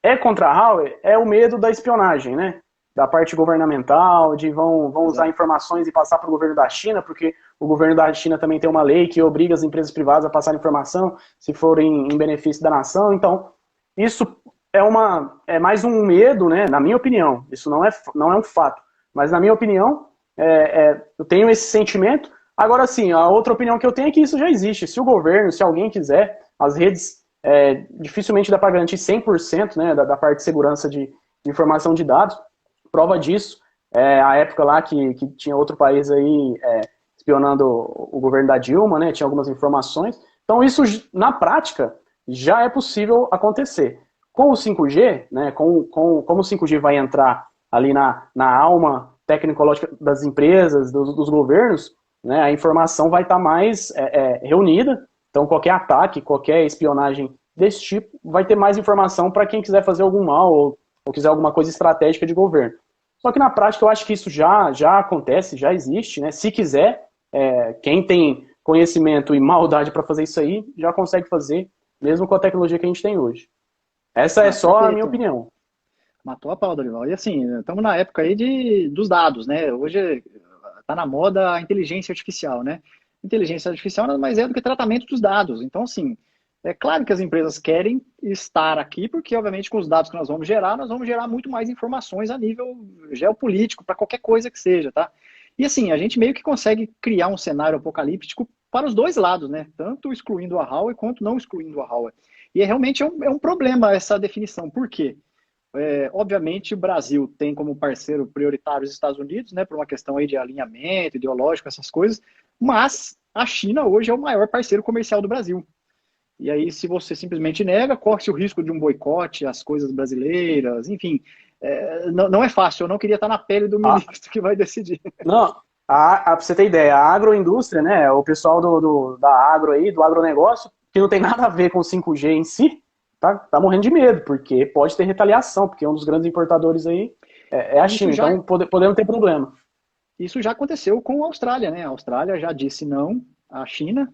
é contra a Huawei é o medo da espionagem, né? Da parte governamental, de vão usar
Exato.
informações e passar para o governo da China, porque o governo da China também tem uma lei que obriga as empresas privadas a passar informação se forem em benefício da nação. Então, isso é mais um medo, né? Na minha opinião. Isso não é um fato. Mas na minha opinião, eu tenho esse sentimento. Agora sim, a outra opinião que eu tenho é que isso já existe. Se o governo, se alguém quiser, as redes dificilmente dá para garantir 100%, né, da parte de segurança de informação de dados. Prova disso, a época lá que tinha outro país aí espionando o governo da Dilma, né, tinha algumas informações. Então isso, na prática, já é possível acontecer. Com o 5G, né, como o 5G vai entrar ali na alma tecnológica das empresas, dos governos, né, a informação vai estar mais reunida. Então, qualquer ataque, qualquer espionagem desse tipo, vai ter mais informação para quem quiser fazer algum mal ou quiser alguma coisa estratégica de governo. Só que na prática eu acho que isso já acontece, já existe, né? Se quiser, quem tem conhecimento e maldade para fazer isso aí, já consegue fazer, mesmo com a tecnologia que a gente tem hoje. Essa é
Ah,
só a minha
perfeito.
opinião.
Matou a pau, Dorival. E assim, estamos na época aí dos dados, né? Hoje está na moda a inteligência artificial, né? Inteligência artificial nada mais é do que tratamento dos dados. Então, assim, é claro que as empresas querem estar aqui, porque, obviamente, com os dados que nós vamos gerar muito mais informações a nível geopolítico, para qualquer coisa que seja, tá? E assim, a gente meio que consegue criar um cenário apocalíptico para os dois lados, né? Tanto excluindo a Huawei quanto não excluindo a Huawei. E realmente é um problema essa definição. Por quê? Obviamente, o Brasil tem como parceiro prioritário os Estados Unidos, né, por uma questão aí de alinhamento ideológico, essas coisas, mas a China hoje é o maior parceiro comercial do Brasil. E aí, se você simplesmente nega, corre-se o risco de um boicote às coisas brasileiras, enfim, não é fácil. Eu não queria estar na pele do
Ah,
ministro que vai decidir.
não, pra você ter ideia, a agroindústria, né, o pessoal da agro aí, do agronegócio, que não tem nada a ver com 5G em si, tá morrendo de medo, porque pode ter retaliação, porque um dos grandes importadores aí é a
Isso
China,
já,
então podemos ter problema.
isso já aconteceu com a Austrália, né? A Austrália já disse não à China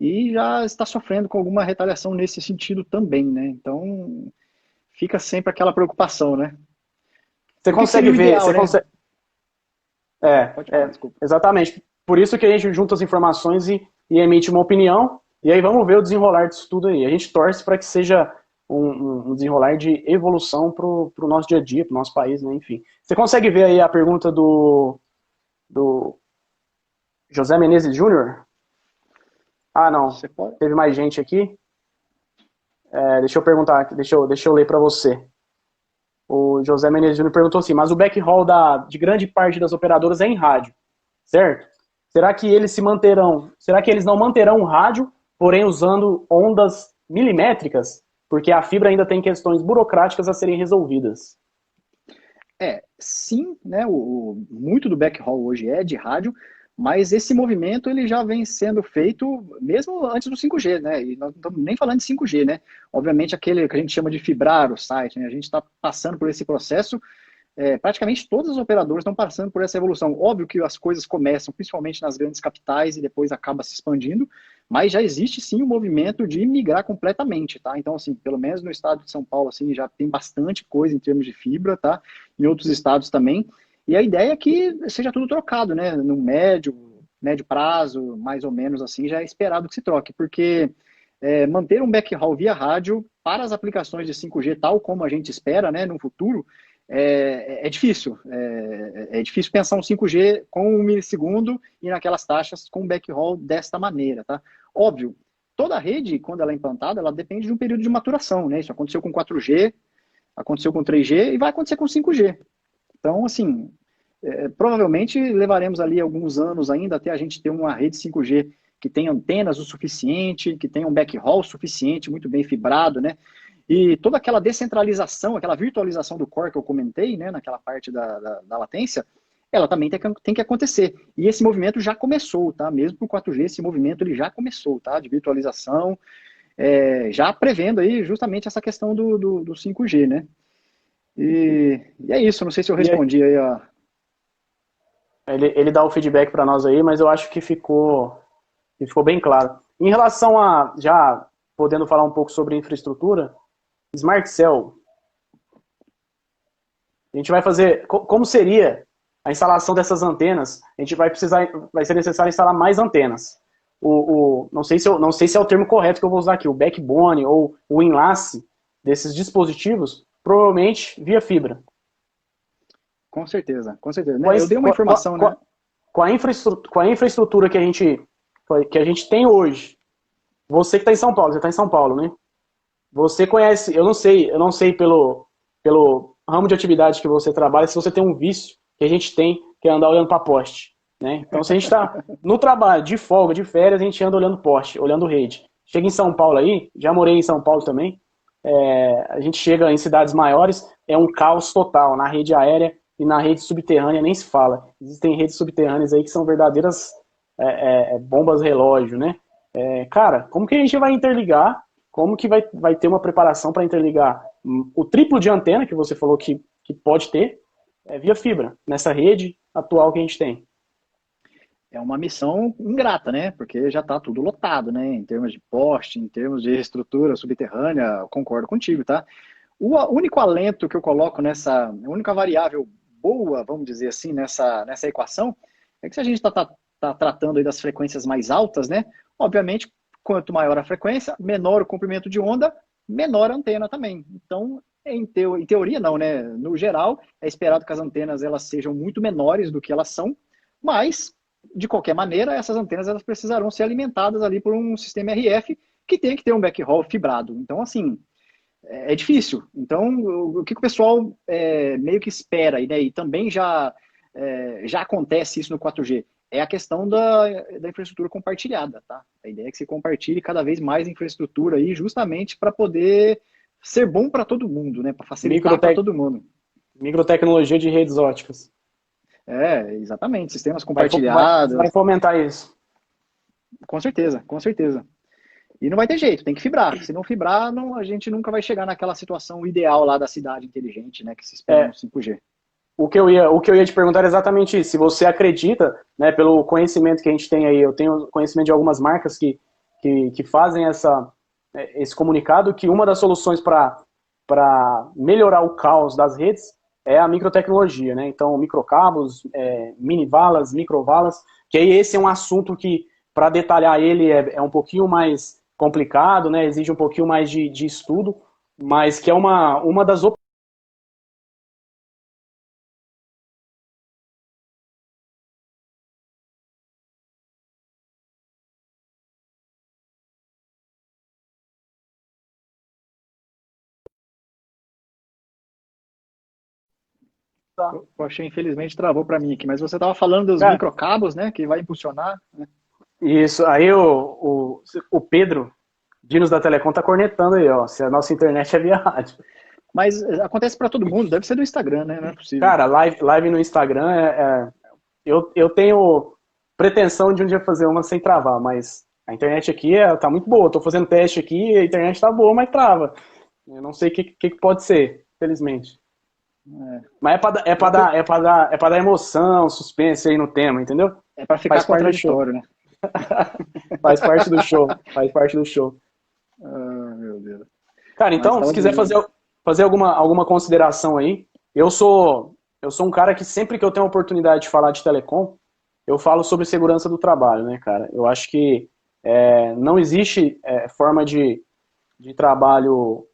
e já está sofrendo com alguma retaliação nesse sentido também, né? Então, fica sempre aquela preocupação, né?
Você
O que seria
consegue
o
ver,
ideal,
você
né?
consegue,
Pode falar, desculpa.
exatamente. Por isso que a gente junta as informações e emite uma opinião, e aí vamos ver o desenrolar disso tudo aí. A gente torce para que seja um desenrolar de evolução para o nosso dia a dia, para o nosso país, né? Enfim. Você consegue ver aí a pergunta do José Menezes Júnior? Ah, não.
Você pode.
Teve mais gente aqui. Deixa eu perguntar, deixa eu ler para você. O José Menezes Júnior perguntou assim, mas o backhaul de grande parte das operadoras é em rádio, certo? Será que eles não manterão o rádio, porém usando ondas milimétricas? Porque a fibra ainda tem questões burocráticas a serem resolvidas.
Sim, né? Muito do backhaul hoje é de rádio, Mas esse movimento ele já vem sendo feito mesmo antes do 5G, né? E nós não estamos nem falando de 5G, né? Obviamente aquele que a gente chama de fibrar o site, né? A gente está passando por esse processo. Praticamente todos os operadores estão passando por essa evolução. Óbvio que as coisas começam principalmente nas grandes capitais e depois acaba se expandindo, mas já existe sim o movimento de migrar completamente, tá? Então, assim, pelo menos no estado de São Paulo, assim, já tem bastante coisa em termos de fibra, tá? Em outros estados também. E a ideia é que seja tudo trocado, né? No médio prazo, mais ou menos assim, já é esperado que se troque, porque manter um backhaul via rádio para as aplicações de 5G, tal como a gente espera, né, no futuro, é difícil. É difícil pensar um 5G com 1 milissegundo e naquelas taxas com backhaul desta maneira, tá? Óbvio, toda rede, quando ela é implantada, ela depende de um período de maturação, né? Isso aconteceu com 4G, aconteceu com 3G e vai acontecer com 5G. Então, assim, provavelmente levaremos ali alguns anos ainda até a gente ter uma rede 5G que tenha antenas o suficiente, que tenha um backhaul suficiente, muito bem fibrado, né? E toda aquela descentralização, aquela virtualização do core que eu comentei, né, naquela parte da latência, ela também tem que acontecer. E esse movimento já começou, tá? Mesmo para o 4G, esse movimento ele já começou, tá? De virtualização, já prevendo aí justamente essa questão do 5G, né? E é isso, não sei se eu respondi aí a...
Ele dá o feedback para nós aí, mas eu acho que ficou bem claro. Em relação a, já podendo falar um pouco sobre infraestrutura, Smart Cell, a gente vai fazer, como seria a instalação dessas antenas? A gente vai ser necessário instalar mais antenas. Não sei se é o termo correto que eu vou usar aqui, o backbone ou o enlace desses dispositivos, provavelmente via fibra.
Com certeza, com certeza. Né? Eu dei uma informação, né?
Com a infraestrutura que a gente tem hoje, você que está em São Paulo, você está em São Paulo, né? Você conhece, eu não sei pelo ramo de atividade que você trabalha, se você tem um vício que a gente tem, que é andar olhando para poste, né? Então, se a gente está no trabalho, de folga, de férias, a gente anda olhando poste, olhando rede. Chega em São Paulo aí, já morei em São Paulo também, a gente chega em cidades maiores, é um caos total na rede aérea e na rede subterrânea, nem se fala. Existem redes subterrâneas aí que são verdadeiras bombas relógio, né? Cara, como que a gente vai interligar? Como que vai ter uma preparação para interligar o triplo de antena que você falou que pode ter via fibra, nessa rede atual que a gente tem?
É uma missão ingrata, né? Porque já está tudo lotado, né? Em termos de poste, em termos de estrutura subterrânea, eu concordo contigo, tá? O único alento que eu coloco a única variável boa, vamos dizer assim, nessa equação, é que se a gente está tratando aí das frequências mais altas, né? Obviamente, quanto maior a frequência, menor o comprimento de onda, menor a antena também. Então, em teoria não, né? No geral, é esperado que as antenas elas sejam muito menores do que elas são, mas, de qualquer maneira, essas antenas elas precisarão ser alimentadas ali por um sistema RF que tem que ter um backhaul fibrado. Então, assim, é difícil. Então, o que o pessoal meio que espera, né? E também já acontece isso no 4G, é a questão da infraestrutura compartilhada, tá? A ideia é que se compartilhe cada vez mais infraestrutura aí, justamente para poder ser bom para todo mundo, né? Para facilitar para todo mundo.
Microtecnologia de redes óticas.
Exatamente. Sistemas compartilhados.
Vai fomentar isso.
Com certeza, com certeza. E não vai ter jeito, tem que fibrar. Se não fibrar, a gente nunca vai chegar naquela situação ideal lá da cidade inteligente, né? Que se espera no 5G. O que eu
ia te perguntar é exatamente isso. Se você acredita, né, pelo conhecimento que a gente tem aí, eu tenho conhecimento de algumas marcas que fazem esse comunicado, que uma das soluções para melhorar o caos das redes é a microtecnologia, né? Então, microcabos, mini-valas, microvalas, que aí esse é um assunto que, para detalhar ele, é um pouquinho mais complicado, né? Exige um pouquinho mais de estudo, mas que é uma das opções.
Poxa, infelizmente travou para mim aqui, mas você estava falando dos microcabos, né, que vai impulsionar, né?
Isso, aí o Pedro, Dinos da Telecom, tá cornetando aí, ó, se a nossa internet é via rádio.
Mas acontece para todo mundo, deve ser do Instagram, né, não é possível.
Cara, live no Instagram, eu tenho pretensão de um dia fazer uma sem travar, mas a internet aqui tá muito boa. Tô fazendo teste aqui, a internet tá boa, mas trava. Eu não sei o que pode ser, felizmente. Mas é pra dar emoção, suspense aí no tema, entendeu?
É para ficar
Faz parte do show.
contraditório, né?
Faz parte do show. Faz parte do show.
Ah, meu Deus.
Cara,
Mas
então,
tava
se quiser
dizendo.
fazer alguma consideração aí, eu sou um cara que sempre que eu tenho a oportunidade de falar de telecom, eu falo sobre segurança do trabalho, né, cara? Eu acho que não existe forma de trabalho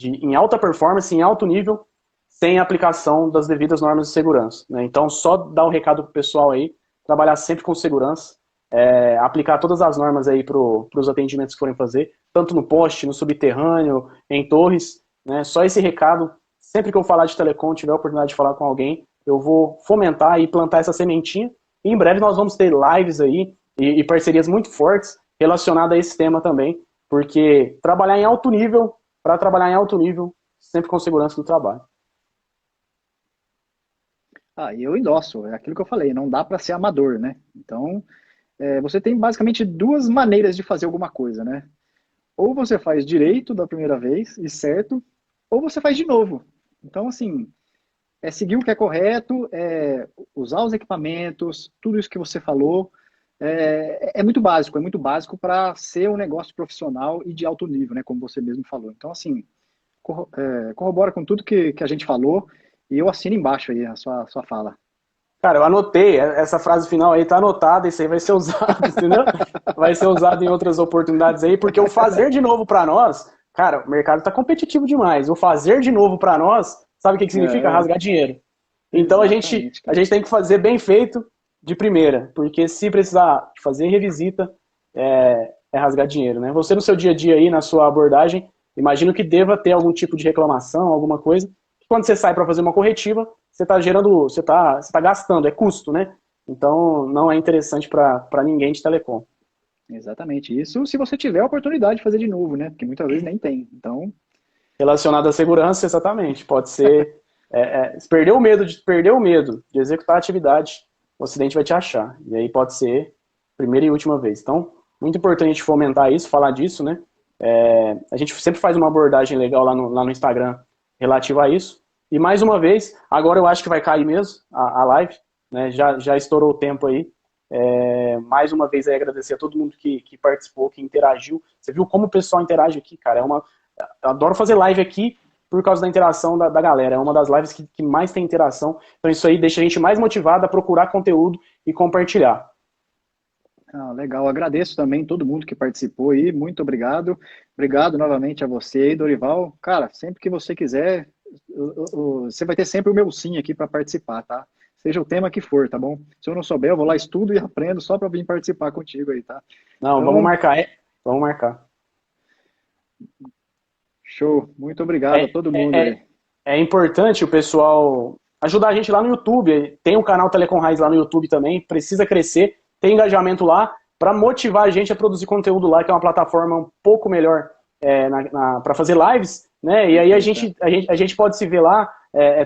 em alta performance, em alto nível, sem a aplicação das devidas normas de segurança, né? Então, só dar um recado pro pessoal aí, trabalhar sempre com segurança, aplicar todas as normas aí para os atendimentos que forem fazer, tanto no poste, no subterrâneo, em torres, né? Só esse recado, sempre que eu falar de telecom, tiver a oportunidade de falar com alguém, eu vou fomentar e plantar essa sementinha, e em breve nós vamos ter lives aí e parcerias muito fortes relacionadas a esse tema também, porque para trabalhar em alto nível, sempre com segurança do trabalho.
Ah, e eu endosso, é aquilo que eu falei, não dá para ser amador, né? Então, você tem basicamente duas maneiras de fazer alguma coisa, né? Ou você faz direito da primeira vez e certo, ou você faz de novo. Então, assim, é seguir o que é correto, usar os equipamentos, tudo isso que você falou, é muito básico para ser um negócio profissional e de alto nível, né? Como você mesmo falou. Então, assim, corrobora com tudo que a gente falou e eu assino embaixo aí a sua fala.
Cara, eu anotei, essa frase final aí tá anotada, isso aí vai ser usado, entendeu? Vai ser usado em outras oportunidades aí, porque o fazer de novo para nós, cara, o mercado tá competitivo demais. O fazer de novo para nós, sabe o que significa?
É,
Rasgar dinheiro. Então
exatamente,
a
cara.
gente tem que fazer bem feito de primeira, porque se precisar fazer revisita, é rasgar dinheiro, né? Você no seu dia a dia aí, na sua abordagem, imagino que deva ter algum tipo de reclamação, alguma coisa, que quando você sai para fazer uma corretiva, você tá gastando, é custo, né? Então não é interessante para ninguém de telecom.
Exatamente. Isso se você tiver a oportunidade de fazer de novo, né? Porque muitas vezes nem tem. Então,
Relacionado à segurança, exatamente. Pode ser. Se perder o medo de executar a atividade, o acidente vai te achar. E aí pode ser primeira e última vez. Então, muito importante fomentar isso, falar disso, né? A gente sempre faz uma abordagem legal lá no Instagram relativa a isso. E mais uma vez, agora eu acho que vai cair mesmo a live, né? Já estourou o tempo aí. Mais uma vez aí agradecer a todo mundo que participou, que interagiu. Você viu como o pessoal interage aqui, cara? Eu adoro fazer live aqui por causa da interação da galera. É uma das lives que mais tem interação. Então isso aí deixa a gente mais motivado a procurar conteúdo e compartilhar.
legal. Agradeço também todo mundo que participou aí. Muito obrigado. Obrigado novamente a você aí, Dorival. Cara, sempre que você quiser, você vai ter sempre o meu sim aqui para participar, tá? Seja o tema que for, tá bom? Se eu não souber, eu vou lá, estudo e aprendo só para vir participar contigo aí, tá?
Não, vamos
Então,
marcar. Vamos marcar.
show. Muito obrigado a
É,
todo mundo
é,
aí.
é, é importante o pessoal ajudar a gente lá no YouTube. Tem o canal Telecom Raiz lá no YouTube também. Precisa crescer. Tem engajamento lá para motivar a gente a produzir conteúdo lá, que é uma plataforma um pouco melhor para fazer lives, né? E aí a gente pode se ver lá,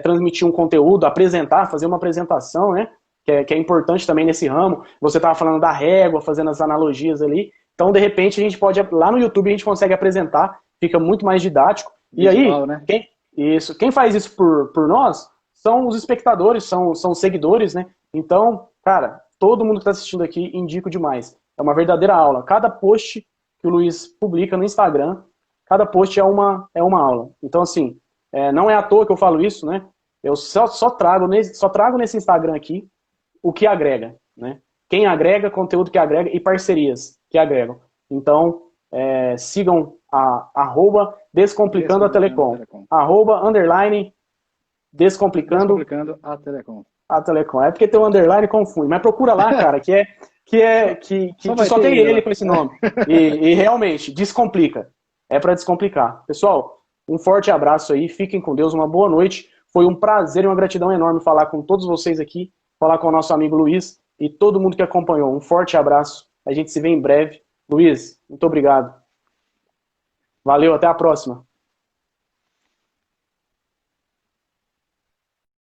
transmitir um conteúdo, apresentar, fazer uma apresentação, né? Que é importante também nesse ramo. Você estava falando da régua, fazendo as analogias ali. Então, de repente, a gente pode, lá no YouTube, a gente consegue apresentar, fica muito mais didático. E
Visual,
aí,
né?
quem faz isso por nós são os espectadores, são os seguidores, né? Então, cara, todo mundo que está assistindo aqui, indico demais. É uma verdadeira aula. Cada post que o Luiz publica no Instagram, cada post é uma aula. Então, assim, não é à toa que eu falo isso, né? Eu só trago nesse Instagram aqui o que agrega, né? Quem agrega, conteúdo que agrega e parcerias que agregam. Então, sigam @ Descomplicando a Telecom. @ Descomplicando
Descomplicando a Telecom.
a Telecom. É porque tem um underline confunde, mas procura lá, cara,
Só
que
vai
só
ter
tem
ele
ele
lá.
com esse nome. E realmente, descomplica. É para descomplicar. Pessoal, um forte abraço aí, fiquem com Deus, uma boa noite. Foi um prazer e uma gratidão enorme falar com todos vocês aqui, falar com o nosso amigo Luiz e todo mundo que acompanhou. Um forte abraço. A gente se vê em breve. Luiz, muito obrigado. Valeu, até a próxima.